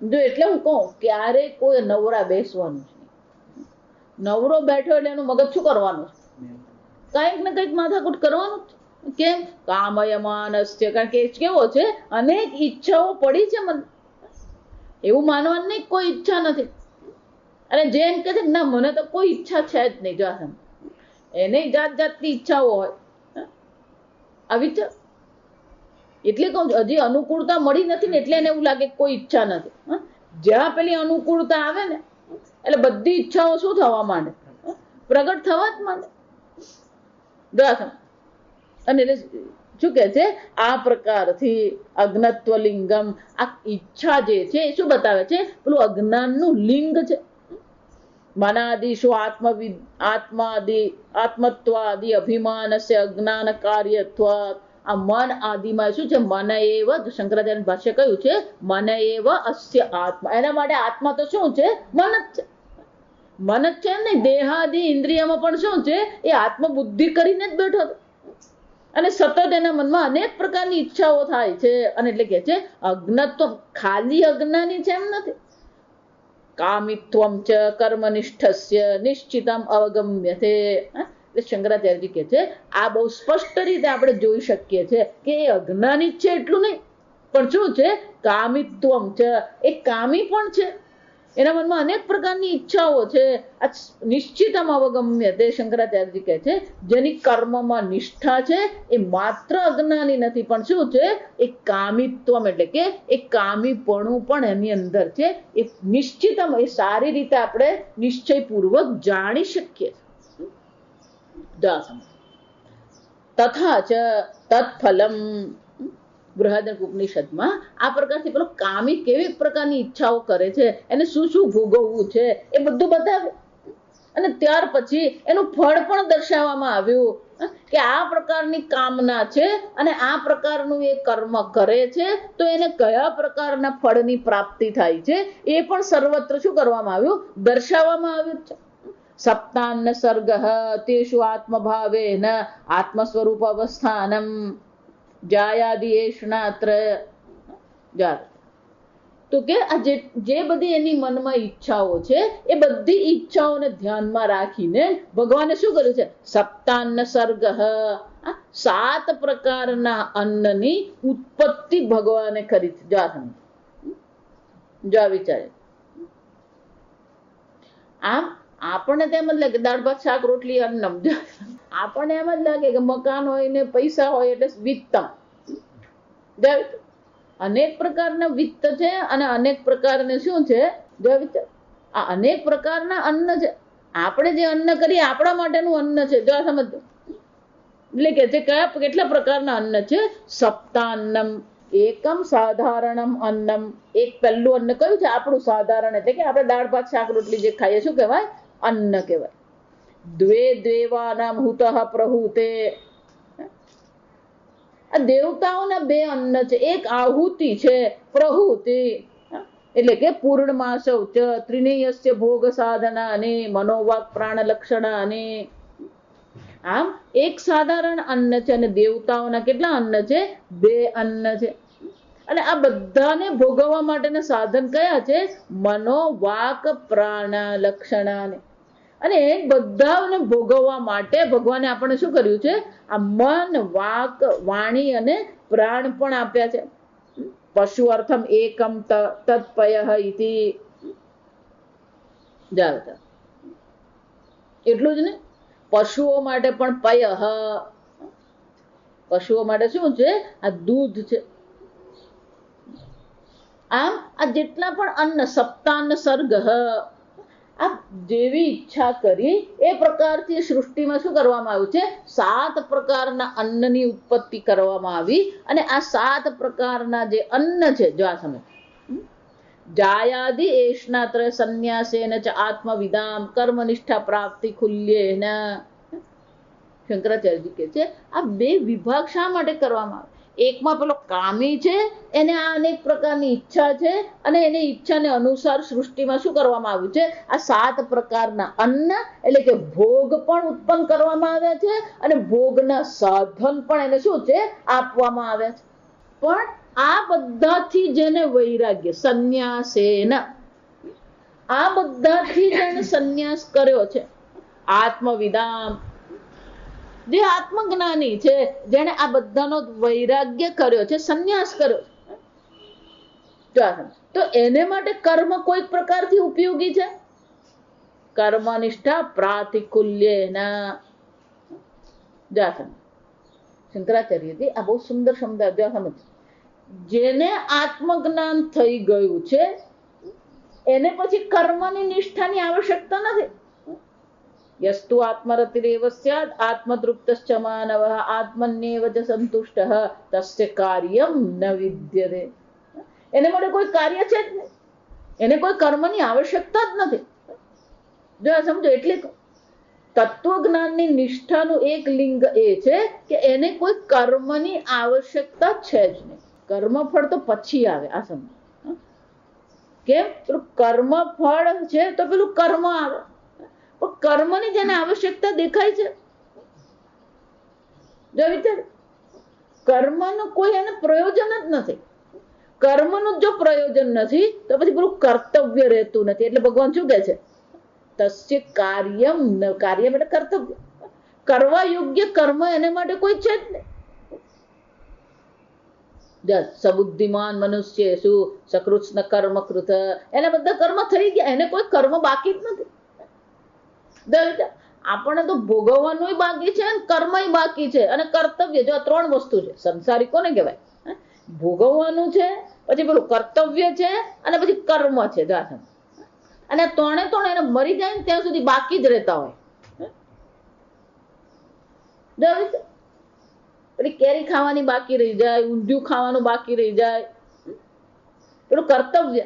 જો એટલે હું કહું ક્યારે કોઈ નવરા બેસવાનું છે. નવરો બેઠો એટલે એનું મગજ શું કરવાનું છે? કંઈક ને કંઈક માથાકૂટ કરવાનું છે. કેમ? કામય માનસ છે. કારણ કે કેવો છે? અનેક ઈચ્છાઓ પડી છે મને. એવું માનવાનું નહીં કોઈ ઈચ્છા નથી. અને જેમ કે છે ના મને તો કોઈ ઈચ્છા છે જ નહીં. જો એને જાત જાતની ઈચ્છાઓ હોય. આવી છે એટલે કહું હજી અનુકૂળતા મળી નથી ને એટલે એને એવું લાગે કોઈ ઈચ્છા નથી. જ્યાં પેલી અનુકૂળતા આવે ને એટલે બધી ઈચ્છાઓ શું થવા માંડે? પ્રગટ થવા જ માંડે. અને એટલે શું કે છે? આ પ્રકારથી અજ્ઞત્વ લિંગમ. આ ઈચ્છા જે છે એ શું બતાવે છે? પેલું અજ્ઞાનનું લિંગ છે. મનાદિશુ આત્મત્વાદિ અભિમાનસ્ય અજ્ઞાન કાર્યત્વાત. આ મન આદિમાં શું છે? મન એવ. શંકરાચાર્ય ભાષ્ય કયું છે? મન એવ અસ્ય આત્મા. એના માટે આત્મા તો શું છે? મન જ છે. મન જ છે ને. દેહાદિ ઇન્દ્રિયમાં પણ શું છે? એ આત્મબુદ્ધિ કરીને જ બેઠો હતો. અને સતત એના મનમાં અનેક પ્રકારની ઈચ્છાઓ થાય છે. અને એટલે કે છે અજ્ઞત્વ ખાલી અજ્ઞાની છે એમ નથી. કામિત્વમ ચ કર્મનિષ્ઠસ્ય નિશ્ચિતમ અવગમ્યતે. એટલે શંકરાચાર્યજી કહે છે આ બહુ સ્પષ્ટ રીતે આપણે જોઈ શકીએ છીએ કે એ અજ્ઞાની છે એટલું નહીં, પણ શું છે? કામિત્વમ છે. એ કામી પણ છે. એના મનમાં અનેક પ્રકારની ઈચ્છાઓ છે. આ નિશ્ચિતમ અવગમ્યતે. શંકરાચાર્યજી કહે છે જેની કર્મમાં નિષ્ઠા છે એ માત્ર અજ્ઞાની નથી, પણ શું છે? એ કામિત્વમ એટલે કે એ કામીપણું પણ એની અંદર છે. એ નિશ્ચિતમ એ સારી રીતે આપણે નિશ્ચયપૂર્વક જાણી શકીએ. તથા ચ તત્ફલમ. બૃહદારણ્યક ઉપનિષદમાં આ પ્રકારથી પેલો કામી કેવી પ્રકારની ઈચ્છાઓ કરે છે, એને શું શું ભોગવવું છે એ બધું બતાવે. અને ત્યાર પછી એનું ફળ પણ દર્શાવવામાં આવ્યું કે આ પ્રકારની કામના છે અને આ પ્રકારનું એ કર્મ કરે છે તો એને કયા પ્રકારના ફળની પ્રાપ્તિ થાય છે એ પણ સર્વત્ર શું કરવામાં આવ્યું? દર્શાવવામાં આવ્યું છે. સપ્તાન સર્ગ તેષુ આત્મભાવેન આત્મ સ્વરૂપ અવસ્થાનમ જાયાદિ એષણાત્ર. તો કે આ જે બધી એની મનમાં ઈચ્છાઓ છે એ બધી ઈચ્છાઓને ધ્યાનમાં રાખીને ભગવાને શું કર્યું છે? સપ્તાન્ન સર્ગ, 7 પ્રકારના અન્નની ઉત્પત્તિ ભગવાને કરી છે. જો વિચારે આમ આપણને તો એમ જ લાગે દાળ ભાત શાક રોટલી અન્નમ. આપણને એમ જ લાગે કે મકાન હોય ને પૈસા હોય એટલે વિત્તમ. અનેક પ્રકારના વિત્ત છે અને અનેક પ્રકારને શું છે? આ અનેક પ્રકારના અન્ન છે. આપણે જે અન્ન કરીએ આપણા માટેનું અન્ન છે. જો સમજો એટલે કે છે કેટલા પ્રકારના અન્ન છે? સપ્તાન્નમ એકમ સાધારણમ અન્નમ. એક પહેલું અન્ન કયું છે? આપણું સાધારણ, એટલે કે આપણે દાળ ભાત શાક રોટલી જે ખાઈએ શું કહેવાય? અન્ન કહેવાય. દ્વે દેવાનામ હુતઃ પ્રહુતે. આ દેવતાઓના 2 અન્ન છે. એક આહુતિ છે, પ્રહુતિ એટલે કે પૂર્ણમાસૌ ચ ત્રિનેયસ્ય ભોગ સાધના અને મનોવાક પ્રાણ લક્ષણા. અને આમ એક સાધારણ અન્ન છે અને દેવતાઓના કેટલા અન્ન છે? 2 અન્ન છે. અને આ બધાને ભોગવવા માટેના સાધન કયા છે? મનો વાક પ્રાણ લક્ષણા. અને બધાને ભોગવવા માટે ભગવાને આપણને શું કર્યું છે? આ મન, વાક, વાણી અને પ્રાણ પણ આપ્યા છે. પશુ અર્થમ એકમ તત્પય ઇતિ. એટલું જ ને, પશુઓ માટે પણ પય, પશુઓ માટે શું છે? આ દૂધ છે. આમ આ જેટલા પણ અન્ન સપ્તાન્ન સર્ગ, આ જેવી ઈચ્છા કરી એ પ્રકારથી સૃષ્ટિમાં શું કરવામાં આવ્યું છે? 7 પ્રકારના અન્નની ઉત્પત્તિ કરવામાં આવી. અને આ 7 પ્રકારના જે અન્ન છે, જો આ સમય જાયાદિ એષ્ણાત્ર સંન્યાસેન ચ આત્મવિદામ કર્મનિષ્ઠા પ્રાપ્તિ ખુલ્યેન. શંકરાચાર્યજી કહે છે આ 2 વિભાગ શા માટે કરવામાં આવે? એકમાં પેલો કામી છે, એને આ અનેક પ્રકારની ઈચ્છા છે અને એની ઈચ્છાને અનુસાર સૃષ્ટિમાં શું કરવામાં આવ્યું છે? આ 7 પ્રકારના અન્ન એટલે કે ભોગ પણ ઉત્પન્ન કરવામાં આવ્યા છે અને ભોગના સાધન પણ એને શું છે? આપવામાં આવ્યા છે. પણ આ બધાથી જેને વૈરાગ્ય સંન્યાસેન, આ બધાથી જેને સંન્યાસ કર્યો છે, આત્મવિદામ જે આત્મજ્ઞાની છે, જેને આ બધાનો વૈરાગ્ય કર્યો છે, સંન્યાસ કર્યો છે, તો એને માટે કર્મ કોઈ પ્રકારથી ઉપયોગી છે? કર્મનિષ્ઠા પ્રાતિકુલ્યેના. શંકરાચાર્યજી આ બહુ સુંદર સમજાવ્યું. સમજ, જેને આત્મજ્ઞાન થઈ ગયું છે એને પછી કર્મની નિષ્ઠાની આવશ્યકતા નથી. યસ્તુ આત્મરતિરેવ સ્યાદ આત્મતૃપ્તશ્ચ માનવઃ આત્મન્યેવ ચ સંતુષ્ટઃ તસ્ય કાર્યમ ન વિદ્યતે. એને માટે કોઈ કાર્ય છે જ નહીં, એને કોઈ કર્મની આવશ્યકતા જ નથી. જો સમજો, એટલે તત્વજ્ઞાનની નિષ્ઠાનું એક લિંગ એ છે કે એને કોઈ કર્મની આવશ્યકતા છે જ નહીં. કર્મફળ તો પછી આવે. આ સમજો કેમ? પેલું કર્મફળ છે તો પેલું કર્મ આવે, પણ કર્મની જેને આવશ્યકતા દેખાય છે, જો વિચાર, કર્મનું કોઈ એને પ્રયોજન જ નથી. કર્મનું જો પ્રયોજન નથી તો પછી પેલું કર્તવ્ય રહેતું નથી. એટલે ભગવાન શું કહે છે? તસ્ય કાર્યમ ન. કાર્ય એટલે કર્તવ્ય, કરવા યોગ્ય કર્મ એને માટે કોઈ છે જ નહીં. સબુદ્ધિમાન મનુષ્ય શું સકૃત્સ્ન કર્મ કૃત, એને બધા કર્મ થઈ ગયા, એને કોઈ કર્મ બાકી જ નથી. આપણને તો ભોગવવાનું બાકી છે, કર્મય બાકી છે અને કર્તવ્ય. જો આ 3 વસ્તુ છે. સંસારી કોને કહેવાય? ભોગવવાનું છે, પછી પેલું કર્તવ્ય છે અને પછી કર્મ છે. અને 3 એને મરી જાય ને ત્યાં સુધી બાકી જ રહેતા હોય. પેલી કેરી ખાવાની બાકી રહી જાય, ઊંધિયું ખાવાનું બાકી રહી જાય, પેલું કર્તવ્ય.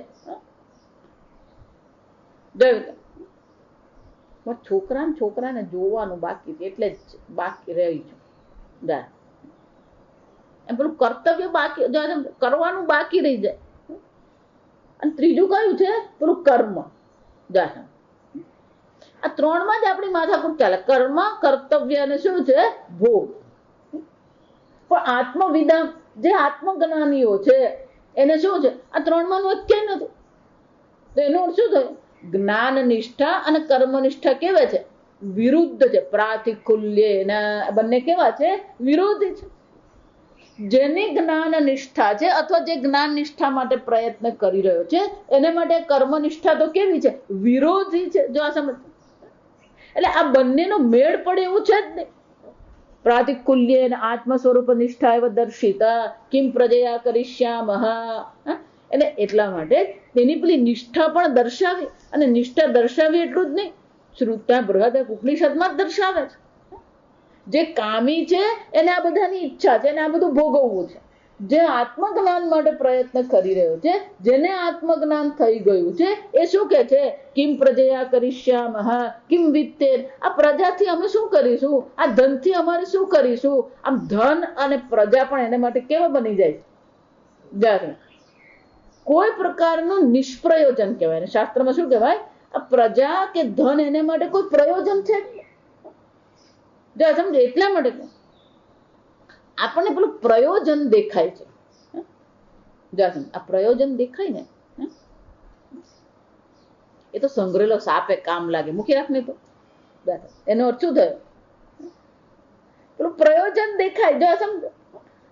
છોકરાને જોવાનું બાકી છે એટલે જ બાકી રહી છે. એમ પેલું કર્તવ્ય બાકી કરવાનું બાકી રહી જાય. અને ત્રીજું કયું છે? પેલું કર્મ. આ 3માં જ આપણી માથાકૂટ ચાલે. કર્મ, કર્તવ્ય અને શું છે? ભોગ. પણ આત્મવિદામ જે આત્મજ્ઞાનીઓ છે એને શું છે? આ ત્રણમાંનું એક ક્યાંય નથી. તો એનો અર્થ શું થયો? જ્ઞાન નિષ્ઠા અને કર્મનિષ્ઠા કેવા છે? વિરુદ્ધ છે. પ્રાતિકુલ્ય બંને કેવા છે? વિરોધી છે. જેની જ્ઞાન નિષ્ઠા છે અથવા જે જ્ઞાન નિષ્ઠા માટે પ્રયત્ન કરી રહ્યો છે એને માટે કર્મનિષ્ઠા તો કેવી છે? વિરોધી છે. જો આ સમજ, એટલે આ બંનેનો મેળ પડે એવું છે જ નહીં. પ્રાતિકુલ્ય આત્મ સ્વરૂપ નિષ્ઠા એવ દર્શિતા કિમ પ્રજયા કરિષ્યામઃ. એટલે એટલા માટે તેની પેલી નિષ્ઠા પણ દર્શાવી, અને નિષ્ઠા દર્શાવી એટલું જ નહીં, શ્રુતા બૃહદ ઉપનિષદમાં જ દર્શાવે છે. જે કામી છે એને આ બધાની ઈચ્છા છે, એને આ બધું ભોગવવું છે. જે આત્મજ્ઞાન માટે પ્રયત્ન કરી રહ્યો છે, જેને આત્મજ્ઞાન થઈ ગયું છે, એ શું કે છે? કિમ પ્રજયા કરિષ્યામઃ કિમ વિત્તેન. આ પ્રજાથી અમે શું કરીશું? આ ધનથી અમારે શું કરીશું? આમ ધન અને પ્રજા પણ એને માટે કેવા બની જાય છે? જ્યારે કોઈ પ્રકારનું નિષ્પ્રયોજન કહેવાય. શાસ્ત્રમાં શું કહેવાય? આ પ્રજા કે ધન એને માટે કોઈ પ્રયોજન છે જ નહીં. સમજો, એટલા માટે આપણને પેલું પ્રયોજન દેખાય છે. આ પ્રયોજન દેખાય ને, એ તો સંગ્રહેલો સાપે કામ લાગે, મૂકી રાખ નહીં તો. એનો અર્થ શું થયો? પેલું પ્રયોજન દેખાય. જો સમજો,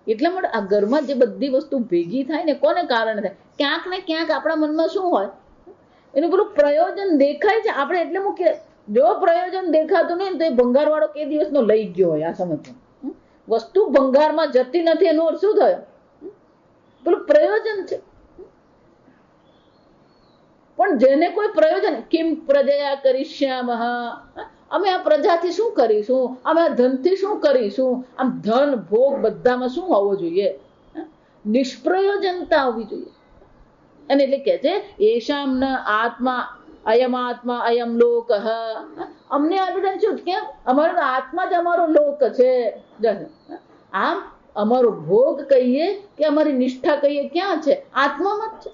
એટલા માટે આ ઘરમાં જે બધી વસ્તુ ભેગી થાય ને, કોને કારણે થાય? ક્યાંક ને ક્યાંક આપણા મનમાં શું હોય? એનું પેલું પ્રયોજન દેખાય છે. આપણે એટલે મૂકી, જો પ્રયોજન દેખાતું નહીં તો એ ભંગાર વાળો કે દિવસનો લઈ ગયો હોય. આ સમજવું, વસ્તુ ભંગારમાં જતી નથી એનો અર્થ શું થયો? પેલું પ્રયોજન છે. પણ જેને કોઈ પ્રયોજન, કિમ પ્રજયા કરિષ્યામઃ, અમે આ પ્રજાથી શું કરીશું? અમે આ ધનથી શું કરીશું? આમ ધન ભોગ બધામાં શું હોવો જોઈએ? નિષ્પ્રયોજનતા હોવી જોઈએ. અને એટલે કે છે એશામ ન આત્મા અયમ આત્મા અયમ લોક. અમને આ બધા શું? કેમ? અમારો આત્મા જ અમારો લોક છે. આમ અમારો ભોગ કહીએ કે અમારી નિષ્ઠા કહીએ, ક્યાં છે? આત્મામાં જ છે.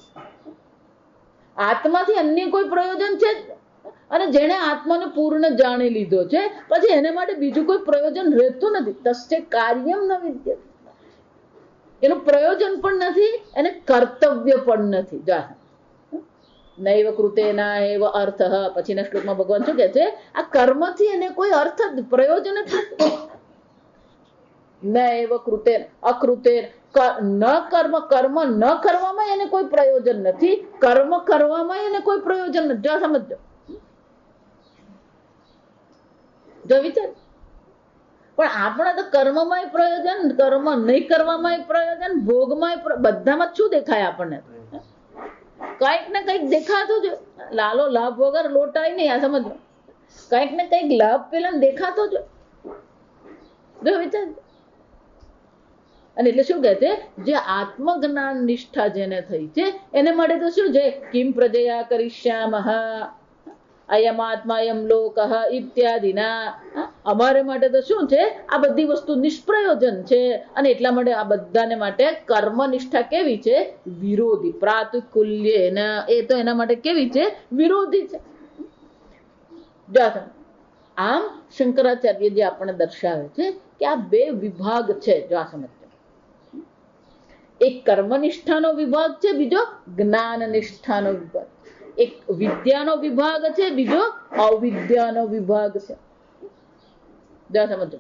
આત્માથી અન્ય કોઈ પ્રયોજન છે જ. અને જેને આત્માને પૂર્ણ જાણી લીધો છે, પછી એને માટે બીજું કોઈ પ્રયોજન રહેતું નથી. તસ્ય કાર્યમ ન વિદ્યતે. એનું પ્રયોજન પણ નથી, એને કર્તવ્ય પણ નથી. જા નૈવ કૃતેના એવ અર્થ. પછીના શ્લોકમાં ભગવાન શું કહે છે? આ કર્મથી એને કોઈ અર્થ જ, પ્રયોજન જ નથી. નૈવ કૃતેન અકૃતેન, ન કર્મ, કર્મ ન કરવામાં એને કોઈ પ્રયોજન નથી, કર્મ કરવામાં એને કોઈ પ્રયોજન નથી. જો સમજો, જો વિચાર. પણ આપણે તો કર્મમાં પ્રયોજન, કર્મ નહીં કરવામાં પ્રયોજન, ભોગમાં બધામાં શું દેખાય આપણને? કઈક ને કઈક દેખાતું જ. લાલો લાભ વગર લોટાય નહીં. આ સમજો, કઈક ને કઈક લાભ પેલા દેખાતો જ. જો વિચાર. અને એટલે શું કહે છે? જે આત્મજ્ઞાન નિષ્ઠા જેને થઈ છે એને માટે તો શું છે? કિમ પ્રજયા કરિષ્યામઃ અયમ આત્મા અયમ લોક ઇત્યાદિના. અમારે માટે તો શું છે? આ બધી વસ્તુ નિષ્પ્રયોજન છે. અને એટલા માટે આ બધાને માટે કર્મ નિષ્ઠા કેવી છે? વિરોધી. પ્રાતિકુલ્ય, એ તો એના માટે કેવી છે? વિરોધી છે. આમ શંકરાચાર્યજી આપણને દર્શાવે છે કે આ બે વિભાગ છે. જો આ સમજ, એક કર્મનિષ્ઠાનો વિભાગ છે, બીજો જ્ઞાન નિષ્ઠાનો વિભાગ. એક વિદ્યાનો વિભાગ છે, બીજો અવિદ્યાનો વિભાગ છે. સમજો,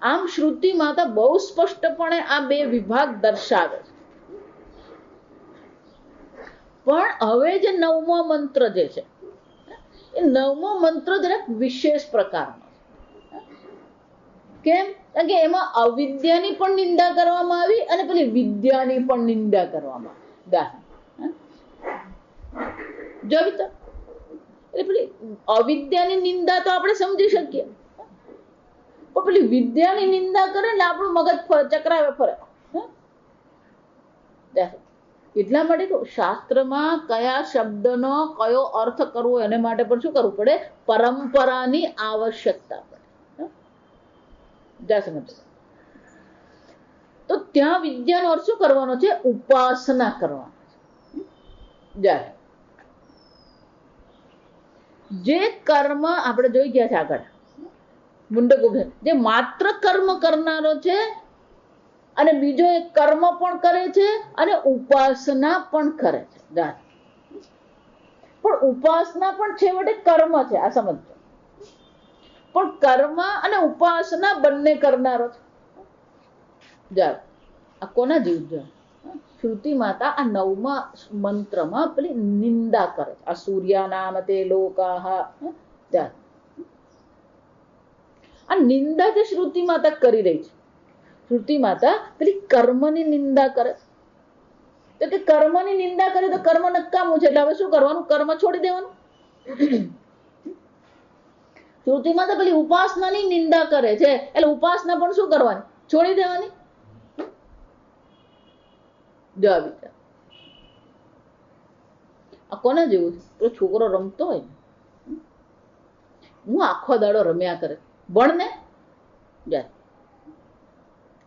આમ શ્રુતિ માતા બહુ સ્પષ્ટપણે આ બે વિભાગ દર્શાવે છે. પણ હવે જે નવમો મંત્ર જે છે, એ નવમો મંત્ર જરાક વિશેષ પ્રકારનો. કેમ? કારણ કે એમાં અવિદ્યાની પણ નિંદા કરવામાં આવી અને પેલી વિદ્યાની પણ નિંદા કરવામાં આવી. એટલે પેલી અવિદ્યાની નિંદા તો આપણે સમજી શકીએ, પણ પેલી વિદ્યાની નિંદા કરે ને આપણું મગજ ચક્રાવે ફરે. એટલા માટે શાસ્ત્રમાં કયા શબ્દનો કયો અર્થ કરવો એને માટે પણ શું કરવું પડે? પરંપરાની આવશ્યકતા પડે. સમજો, તો ત્યાં વિદ્યાનો અર્થ શું કરવાનો છે? ઉપાસના કરવાનો છે. જે કર્મ આપણે જોઈ ગયા છે આગળ, મુંડક જે માત્ર કર્મ કરનારો છે અને બીજો એક કર્મ પણ કરે છે અને ઉપાસના પણ કરે છે. પણ ઉપાસના પણ છેવટે કર્મ છે, આ સમજો. પણ કર્મ અને ઉપાસના બંને કરનારો છે. જાઓ આ કોના જેવું છે? શ્રુતિ માતા આ 9મા મંત્રમાં પેલી નિંદા કરે છે. આ સૂર્યા નામ તે લોકાહ. આ નિંદા જે શ્રુતિ માતા કરી રહી છે. શ્રુતિ માતા પેલી કર્મની નિંદા કરે. તો કે કર્મની નિંદા કરે તો કર્મ નકામું છે, એટલે હવે શું કરવાનું? કર્મ છોડી દેવાનું. શ્રુતિ માતા પેલી ઉપાસનાની નિંદા કરે છે, એટલે ઉપાસના પણ શું કરવાની? છોડી દેવાની. જો વિચાર આ કોના જેવું છે? તો છોકરો રમતો હોય, હું આખો દાડો રમ્યા કરે, ભણ ને જાય.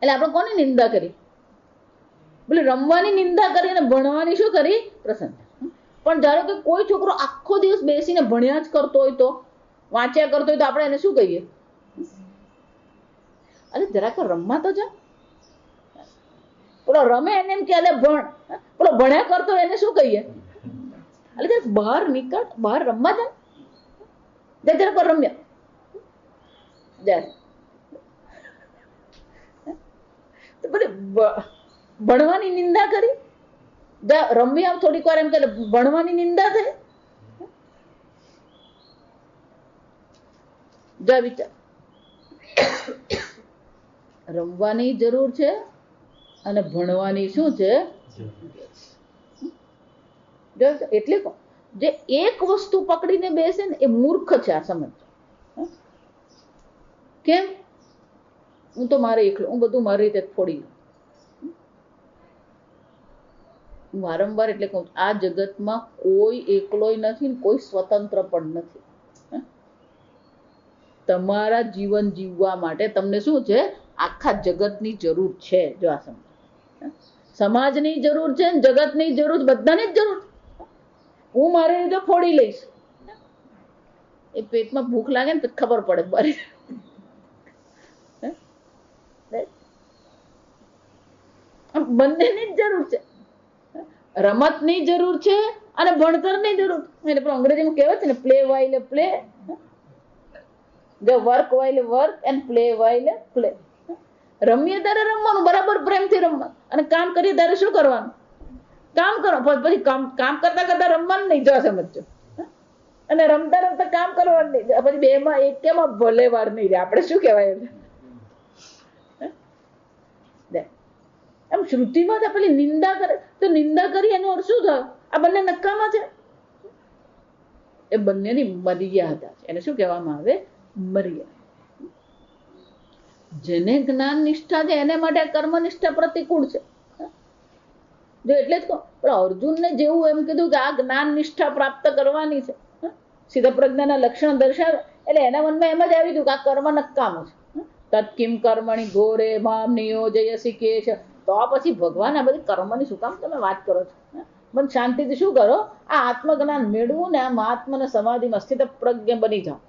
એટલે આપણે કોની નિંદા કરી? બોલે રમવાની નિંદા કરી અને ભણવાની શું કરી? પ્રશંસા. પણ ધારો કે કોઈ છોકરો આખો દિવસ બેસીને ભણ્યા જ કરતો હોય, તો વાંચ્યા કરતો હોય, તો આપણે એને શું કહીએ? અરે જરાક રમવા તો જા. પેલો રમે એને એમ કે અલે ભણ. પેલો ભણ્યા કરતો એને શું કહીએ? એટલે બહાર નીકળ, બહાર રમવા જા. જરાક રમ્યા જાય. તો બોલે ભણવાની નિંદા કરી, રમી આવ થોડીક વાર, એમ કે ભણવાની નિંદા થઈ. જા વિચાર, રમવાની જરૂર છે અને ભણવાની શું છે? એટલે જે એક વસ્તુ પકડીને બેસે ને એ મૂર્ખ છે, આ સમજ. કેમ? હું તો મારે એકલો, હું બધું મારી રીતે ફોડી લઉં. વારંવાર એટલે કહું, આ જગતમાં કોઈ એકલોય નથી, કોઈ સ્વતંત્ર પણ નથી. તમારા જીવન જીવવા માટે તમને શું છે? આખા જગતની જરૂર છે. જો આ સમજ, સમાજની જરૂર છે, જગતની જરૂર, બધાની જ જરૂર. હું મારી રીતે ફોડી લઈશ. એ પેટમાં ભૂખ લાગે ને તો ખબર પડે બરી. બંનેની જ જરૂર છે. રમતની જરૂર છે અને ભણતરની જરૂર. એટલે અંગ્રેજીમાં કહેવાય છે ને, play while play, work while work and play while play. રમીએ ત્યારે રમવાનું, બરાબર પ્રેમથી રમવાનું, અને કામ કરીએ ત્યારે શું કરવાનું? કામ કરો. પછી કામ કરતા કરતા રમવાનું નહીં. જો સમજો. અને રમતા રમતા કામ કરવાનું નહીં. પછી બેમાં એકેમાં ભલે વાર નહીં રહે. આપણે શું કહેવાય? એમ શ્રુતિમાં પેલી નિંદા કરે, તો નિંદા કરી એનો અર્થ શું થાય? આ બંને નકામા છે. એ બંનેની મર્યાદા છે. એને શું કહેવામાં આવે? મર્યાદા. જેને જ્ઞાન નિષ્ઠા છે એને માટે કર્મ નિષ્ઠા પ્રતિકૂળ છે. જો એટલે જ કહું, અર્જુનને જેવું એમ કીધું કે આ જ્ઞાન નિષ્ઠા પ્રાપ્ત કરવાની છે, સિદ્ધ પ્રજ્ઞાના લક્ષણ દર્શાવે, એટલે એના મનમાં એમ જ આવી ગયું કે આ કર્મ નકામું છે. તત્કિમ કર્મણી ઘોરે મામ નિયોજયસી કેશ. તો પછી ભગવાન આ બધી કર્મની શું કામ તમે વાત કરો છો? પણ શાંતિથી શું કરો? આ આત્મજ્ઞાન મેળવું ને આ મહાત્માને સમાધિમાં સ્થિત પ્રજ્ઞ બની જાઓ.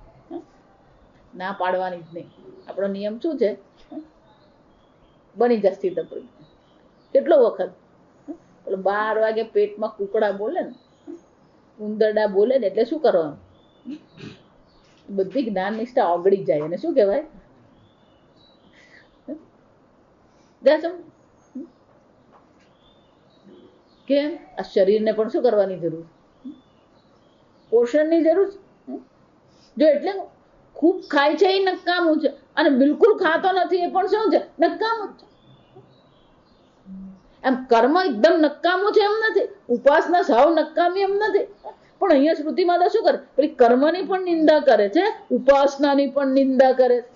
ના પાડવાની જ નહીં. આપણો નિયમ શું છે? બની જાય સ્થિત પ્રજ્ઞ. કેટલો વખત 12 વાગે પેટમાં કુકડા બોલે ને, ઉંદરડા બોલે ને, એટલે શું કરવાનું? બધી જ્ઞાન નિષ્ઠા ઓગળી જાય. એને શું કહેવાય? કેમ? આ શરીરને પણ શું કરવાની જરૂર? પોષણની જરૂર છે. જો એટલે ખૂબ ખાય છે એ નકામું છે, અને બિલકુલ ખાતો નથી એ પણ શું છે? નકામું છે. એમ કર્મ એકદમ નકામું છે એમ નથી, ઉપાસના સાવ નકામી એમ નથી. પણ અહીંયા શ્રુતિ માતા શું કરે? પેલી કર્મની પણ નિંદા કરે છે, ઉપાસનાની પણ નિંદા કરે છે.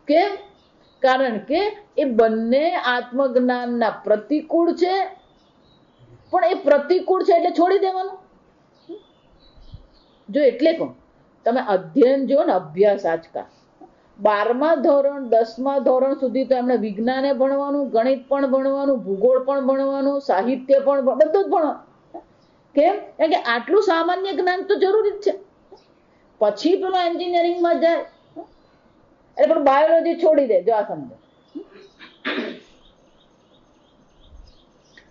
કેમ? કારણ કે એ બંને આત્મજ્ઞાનના પ્રતિકૂળ છે. પણ એ પ્રતિકૂળ છે એટલે છોડી દેવાનું. જો એટલે કહું, તમે અધ્યયન જો ને, અભ્યાસ આજકાલ 12મા ધોરણ 10મા ધોરણ સુધી તો એમને વિજ્ઞાને ભણવાનું, ગણિત પણ ભણવાનું, ભૂગોળ પણ ભણવાનું, સાહિત્ય પણ, બધું જ ભણવાનું. કેમ? કારણ કે આટલું સામાન્ય જ્ઞાન તો જરૂરી જ છે. પછી પેલો એન્જિનિયરિંગમાં જાય એટલે પણ બાયોલોજી છોડી દે. જો આ સમજો,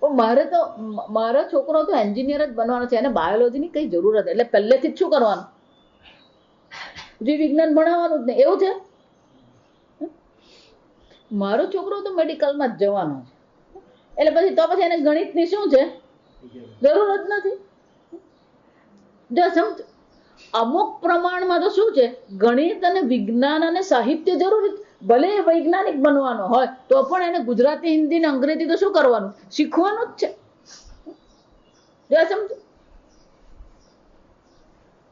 પણ મારો છોકરો તો એન્જિનિયર જ બનવાનો છે, એને બાયોલોજીની કઈ જરૂર હતી, એટલે પહેલેથી જ શું કરવાનું, જીવ વિજ્ઞાન ભણાવવાનું જ નહીં, એવું છે. મારો છોકરો તો મેડિકલમાં જ જવાનો છે, એટલે પછી એને ગણિતની શું છે, જરૂર જ નથી. જો સમજ, અમુક પ્રમાણમાં તો શું છે, ગણિત અને વિજ્ઞાન અને સાહિત્ય જરૂરી, ભલે વૈજ્ઞાનિક બનવાનો હોય તો પણ એને ગુજરાતી, હિન્દી ને અંગ્રેજી તો શું કરવાનું, શીખવાનું જ છે. જો સમજ,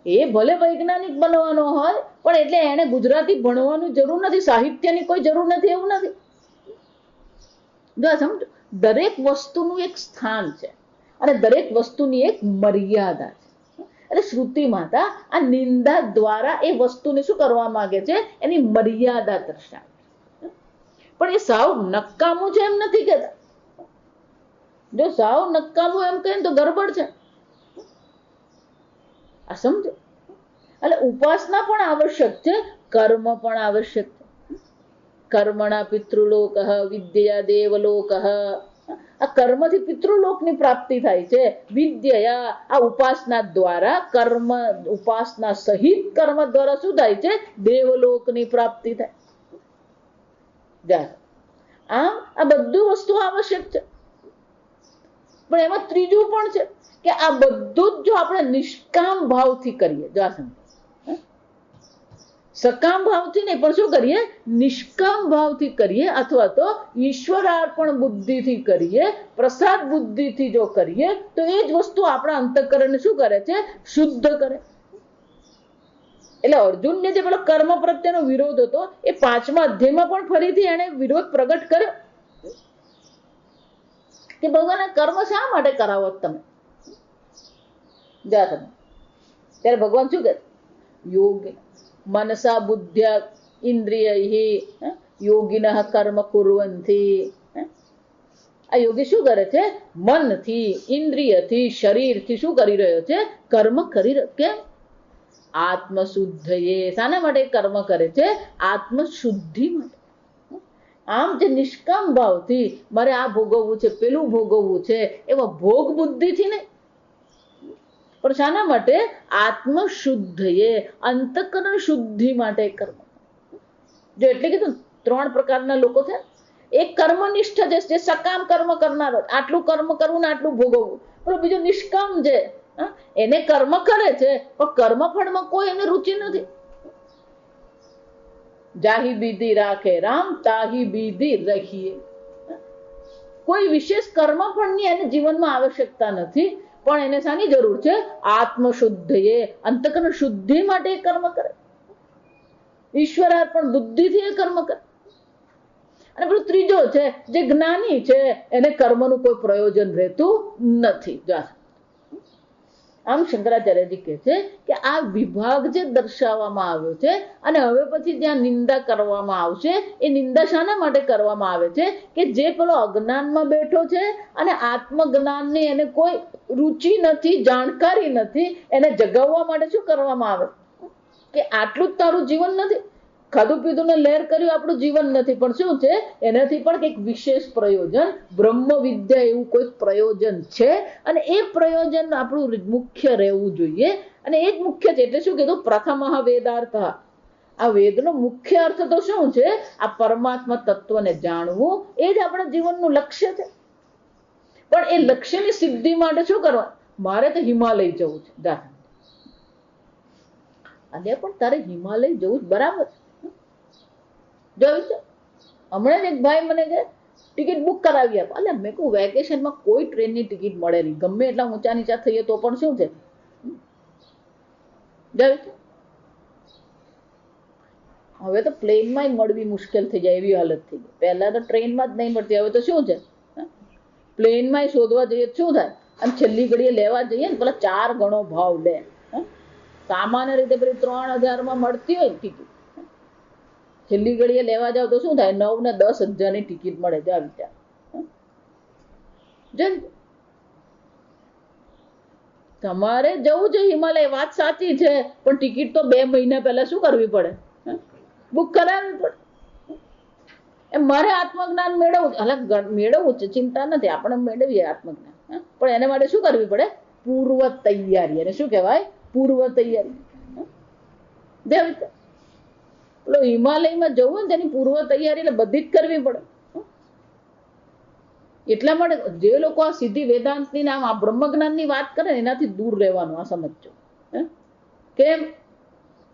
એ ભલે વૈજ્ઞાનિક બનવાનો હોય પણ એટલે એને ગુજરાતી ભણવાનું જરૂર નથી, સાહિત્યની કોઈ જરૂર નથી, એવું નથી. જો સમજો, દરેક વસ્તુનું એક સ્થાન છે અને દરેક વસ્તુની એક મર્યાદા છે. એટલે શ્રુતિ માતા આ નિંદા દ્વારા એ વસ્તુને શું કરવા માંગે છે, એની મર્યાદા દર્શાવે છે. પણ એ સાવ નકામું છે એમ નથી કહેતા. જો સાવ નકામું એમ કહે તો ગરબડ છે. આ સમજો, એટલે ઉપાસના પણ આવશ્યક છે, કર્મ પણ આવશ્યક છે. કર્મણા પિતૃલોક વિદ્યા દેવલોક. આ કર્મથી પિતૃલોકની પ્રાપ્તિ થાય છે. વિદ્યા, આ ઉપાસના દ્વારા, કર્મ ઉપાસના સહિત કર્મ દ્વારા શું થાય છે, દેવલોકની પ્રાપ્તિ થાય. આમ આ બધું વસ્તુ આવશ્યક છે. પણ એમાં ત્રીજું પણ છે કે આ બધું જ જો આપણે નિષ્કામ ભાવથી કરીએ, જો આ સમજો, સકામ ભાવથી નહીં પણ શું કરીએ, નિષ્કામ ભાવથી કરીએ, અથવા તો ઈશ્વરાર્પણ બુદ્ધિથી કરીએ, પ્રસાદ બુદ્ધિથી જો કરીએ તો એ જ વસ્તુ આપણા અંતઃકરણને શું કરે છે, શુદ્ધ કરે. એટલે અર્જુનને જે પેલો કર્મ પ્રત્યેનો વિરોધ હતો એ 5મા અધ્યાયમાં પણ ફરીથી એને વિરોધ પ્રગટ કર્યો કે ભગવાન કર્મ શા માટે કરાવો તમે. ત્યારે ભગવાન શું કહે, યોગ મનસા બુદ્ધ્યા ઇન્દ્રિયૈ યોગિનઃ કર્મ કુર્વન્તિ. આ યોગી શું કરે છે, મનથી, ઇન્દ્રિયથી, શરીરથી શું કરી રહ્યો છે, કર્મ કરી રહ્યો. કેમ, આત્મશુદ્ધયે. શાના માટે કર્મ કરે છે, આત્મશુદ્ધિ માટે. આમ જે નિષ્કામ ભાવથી મારે આ ભોગવવું છે, પેલું ભોગવવું છે, એવા ભોગ બુદ્ધિથી નહીં, પણ શાના માટે, આત્મશુદ્ધયે, અંતઃકરણ શુદ્ધિ માટે કર્મ. જો એટલે કીધું 3 પ્રકારના લોકો છે. એક કર્મનિષ્ઠ છે, જે સકામ કર્મ કરનારો, આટલું કર્મ કરવું ને આટલું ભોગવવું. પણ બીજું નિષ્કામ છે, એને કર્મ કરે છે પણ કર્મફળમાં કોઈ એને રુચિ નથી. જાહી બીધી રાખે રામ, તાહી બીધી રખીએ. કોઈ વિશેષ કર્મફળની એને જીવનમાં આવશ્યકતા નથી, પણ એને શાની જરૂર છે, આત્મશુદ્ધયે, અંતઃકરણ શુદ્ધિ માટે કર્મ કરે, ઈશ્વરાર્પણ બુદ્ધિથી એ કર્મ કરે. અને પેલું ત્રીજો છે જે જ્ઞાની છે, એને કર્મનું કોઈ પ્રયોજન રહેતું નથી. આમ શંકરાચાર્યજી કહે છે કે આ વિભાગ જે દર્શાવવામાં આવ્યો છે, અને હવે પછી જ્યાં નિંદા કરવામાં આવશે, એ નિંદા શાના માટે કરવામાં આવે છે કે જે પેલો અજ્ઞાનમાં બેઠો છે અને આત્મજ્ઞાનની એને કોઈ રુચિ નથી, જાણકારી નથી, એને જગાવવા માટે શું કરવામાં આવે કે આટલું જ તારું જીવન નથી, ખાધું પીધું ને લહેર કર્યું આપણું જીવન નથી, પણ શું છે, એનાથી પણ કંઈક વિશેષ પ્રયોજન, બ્રહ્મ વિદ્યા એવું કોઈક પ્રયોજન છે, અને એ પ્રયોજન આપણું મુખ્ય રહેવું જોઈએ. અને એ જ મુખ્ય છે. એટલે શું કીધું, પ્રથમ વેદાર્થ. આ વેદનો મુખ્ય અર્થ તો શું છે, આ પરમાત્મા તત્વને જાણવું, એ જ આપણા જીવનનું લક્ષ્ય છે. પણ એ લક્ષ્યની સિદ્ધિ માટે શું કરવા, મારે તો હિમાલય જવું છે. અને પણ તારે હિમાલય જવું જ બરાબર છે. જોયું છે, હમણાં જ એક ભાઈ મને કે ટિકિટ બુક કરાવી આપો. એટલે મેં કહું વેકેશનમાં કોઈ ટ્રેનની ટિકિટ મળે નહીં, ગમે એટલા ઊંચા નીચા થઈએ તો પણ શું છે. જોયું છે, હવે તો પ્લેનમાં મળવી મુશ્કેલ થઈ જાય એવી હાલત થઈ ગઈ. પહેલા તો ટ્રેનમાં જ નહીં મળતી, હવે તો શું છે, પ્લેનમાં શોધવા જઈએ શું થાય, અને છેલ્લી ઘડીએ લેવા જઈએ ને પેલા 4 ગણો ભાવ લે. સામાન્ય રીતે પેલી 3000માં મળતી હોય ટિકિટ, છેલ્લી ઘડીએ લેવા જાવ તો શું થાય, 9 ને 10 હજારની ટિકિટ મળે. જા વિચાર, તમારે જવું છે હિમાલય, વાત સાચી છે, પણ ટિકિટ તો 2 મહિના પહેલા શું કરવી પડે, બુક કરાવવી પડે. એમ મારે આત્મજ્ઞાન મેળવવું, મેળવવું છે, ચિંતા નથી, આપણે મેળવીએ આત્મજ્ઞાન, પણ એને માટે શું કરવી પડે? પૂર્વ તૈયારી. એને શું કહેવાય? પૂર્વ તૈયારી. પેલો હિમાલયમાં જવું ને તેની પૂર્વ તૈયારી એટલે બધી જ કરવી પડે. એટલા માટે જે લોકો આ સિદ્ધિ વેદાંતની નામ આ બ્રહ્મજ્ઞાનની વાત કરે ને એનાથી દૂર રહેવાનું. આ સમજજો. કેમ?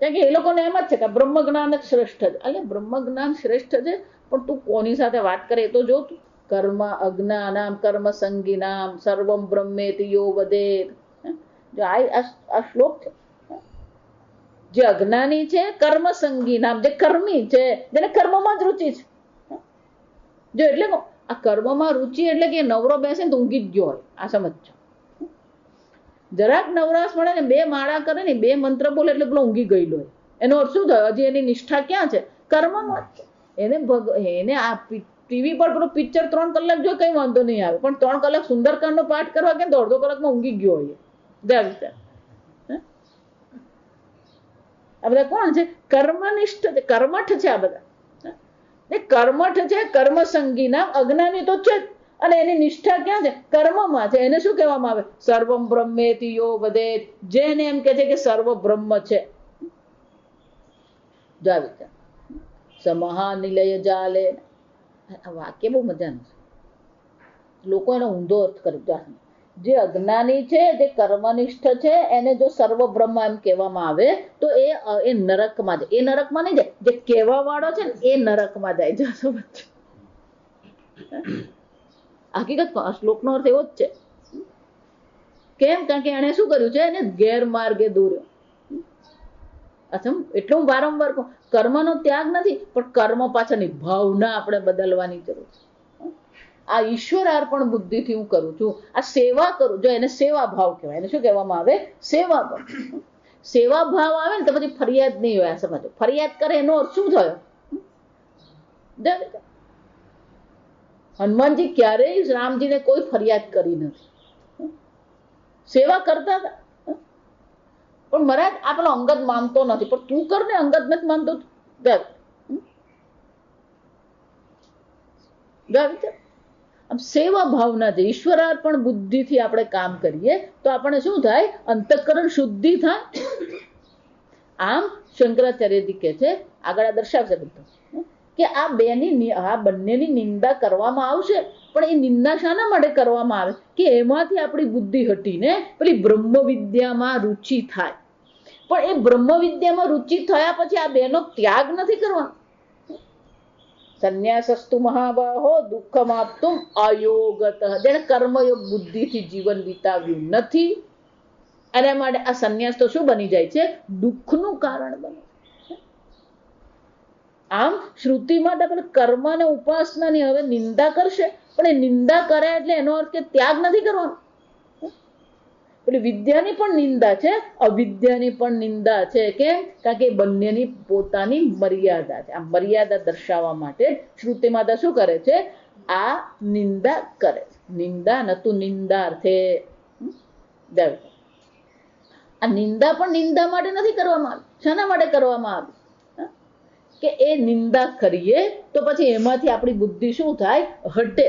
કારણ કે એ લોકોને એમ જ છે કે બ્રહ્મજ્ઞાન જ શ્રેષ્ઠ છે. એટલે બ્રહ્મજ્ઞાન શ્રેષ્ઠ છે, પણ તું કોની સાથે વાત કરે એ તો જો તું. કર્મ અજ્ઞાનામ કર્મ સંગીનામ સર્વમ બ્રહ્મેતિ યો વદેત. જો આ શ્લોક છે. જે અજ્ઞાની છે કર્મ સંગી નામ, જે કર્મી છે જેને કર્મમાં જ રુચિ છે. જો એટલે આ કર્મમાં રુચિ એટલે કે નવરો બેસે ને તો ઊંઘી જ ગયો હોય. આ સમજો. જરાક નવરાશ મળે ને 2 માળા કરે ને 2 મંત્ર બોલે એટલે પેલો ઊંઘી ગયેલો હોય. એનો અર્થ શું થયો? હજી એની નિષ્ઠા ક્યાં છે? કર્મમાં જ છે. એને આ ટીવી પર પેલું પિક્ચર 3 કલાક જો કઈ વાંધો નહીં આવે, પણ 3 કલાક સુંદરકાંડ નો પાઠ કરવા કે તો અડધો કલાકમાં ઊંઘી ગયો હોય. આ બધા કોણ છે? કર્મનિષ્ઠ છે, કર્મઠ છે. આ બધા કર્મઠ છે, કર્મ સંગી નામ. અજ્ઞાની તો છે અને એની નિષ્ઠા ક્યાં છે? કર્મમાં છે. એને શું કહેવામાં આવે? સર્વમ બ્રહ્મેતિ યો વદેત. જેને એમ કે છે કે સર્વ બ્રહ્મ છે. સમહા નિલય જાલે. આ વાક્ય બહુ મજાનું છે. લોકો એનો ઊંધો અર્થ કરે. જે અજ્ઞાની છે, જે કર્મનિષ્ઠ છે, એને જો સર્વ બ્રહ્મ એમ કહેવામાં આવે તો એ નરકમાં જાય. એ નરકમાં નહીં જાય, જે કહેવા વાળો છે ને એ નરકમાં જાય. જો સમજ. હકીકતમાં શ્લોકનો અર્થ એવો જ છે. કેમ? કારણ કે એને શું કર્યું છે? એને ગેરમાર્ગે દોર્યો. એટલે હું વારંવાર કહું, કર્મનો ત્યાગ નથી, પણ કર્મ પાછળની ભાવના આપણે બદલવાની જરૂર છે. આ ઈશ્વર અર્પણ બુદ્ધિથી હું કરું છું, આ સેવા કરું. જો એને સેવા ભાવ કહેવાય. એને શું કહેવામાં આવે? સેવા ભાવ. સેવા ભાવ આવે ને તો પછી ફરિયાદ નહીં હોય. આ સમજો. ફરિયાદ કરે એનો અર્થ શું થયો? હનુમાનજી ક્યારેય રામજીને કોઈ ફરિયાદ કરી નથી. સેવા કરતા હતા. પણ મહારાજ આપણો અંગત માનતો નથી, પણ તું કર ને. અંગત નથી માનતો. સેવા ભાવના છે. ઈશ્વરાર્પણ બુદ્ધિથી આપણે કામ કરીએ તો આપણે શું થાય? અંતઃકરણ શુદ્ધિ થાય. આમ શંકરાચાર્યજી કહે છે, આગળ દર્શાવશે બધું, કે આ બંનેની નિંદા કરવામાં આવશે, પણ એ નિંદા શાના માટે કરવામાં આવે? કે એમાંથી આપણી બુદ્ધિ હટીને પેલી બ્રહ્મ વિદ્યામાં રુચિ થાય. પણ એ બ્રહ્મ વિદ્યામાં રુચિ થયા પછી આ બેનો ત્યાગ નથી કરવાનો. સંન્યાસસ્તુ મહાબાહો દુઃખમ આપતું અયોગત. જેને કર્મયોગ બુદ્ધિથી જીવન વિતાવ્યું નથી, એના માટે આ સંન્યાસ તો શું બની જાય છે? દુઃખનું કારણ બને. આમ શ્રુતિમાં આપણે કર્મ અને ઉપાસનાની હવે નિંદા કરશે, પણ એ નિંદા કરે એટલે એનો અર્થ કે ત્યાગ નથી કરવાનો. એટલે વિદ્યાની પણ નિંદા છે, અવિદ્યાની પણ નિંદા છે. કેમ? કારણ કે બંનેની પોતાની મર્યાદા છે. આ મર્યાદા દર્શાવવા માટે શ્રુતિમાં શું કરે છે? આ નિંદા કરે. નિંદા નતુ નિંદાર્થે. આ નિંદા પણ નિંદા માટે નથી કરવામાં આવી. શાના માટે કરવામાં આવી? કે એ નિંદા કરીએ તો પછી એમાંથી આપણી બુદ્ધિ શું થાય? હટે.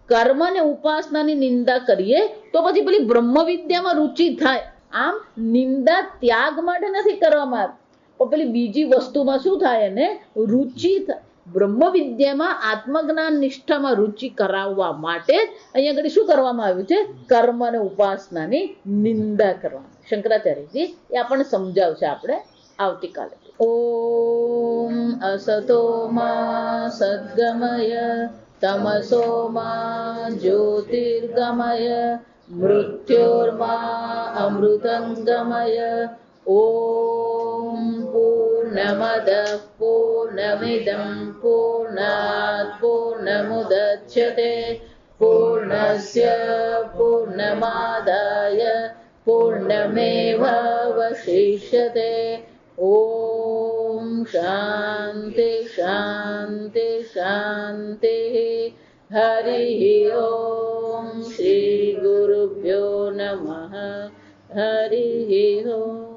કર્મ અને ઉપાસનાની નિંદા કરીએ તો પછી પેલી બ્રહ્મ વિદ્યામાં રુચિ થાય. આમ નિંદા ત્યાગ માટે નથી કરવામાં આવી, પણ પેલી બીજી વસ્તુમાં શું થાય? એને રુચિ થાય. બ્રહ્મ વિદ્યામાં આત્મજ્ઞાન નિષ્ઠામાં રુચિ કરાવવા માટે અહીંયા આગળ શું કરવામાં આવ્યું છે? કર્મ અને ઉપાસનાની નિંદા કરવાની. શંકરાચાર્યજી એ આપણને સમજાવશે. આપણે આવતીકાલે. ઓમ અસતો માં સદ્ગમય તમસો માં જ્યોતિર્ગમય મૃત્યોર્મા અમૃતંગમય. ઓમ પૂર્ણમદ પૂર્ણમિદં પૂર્ણાત પૂર્ણમુદચ્યતે પૂર્ણસ્ય પૂર્ણમાદાય પૂર્ણમેવાવશિષ્યતે. ઓમ શાંતિ શાંતિ શાંતિ. હરિ ઓમ શ્રી ગુરુભ્યો નમઃ. હરિ ઓમ.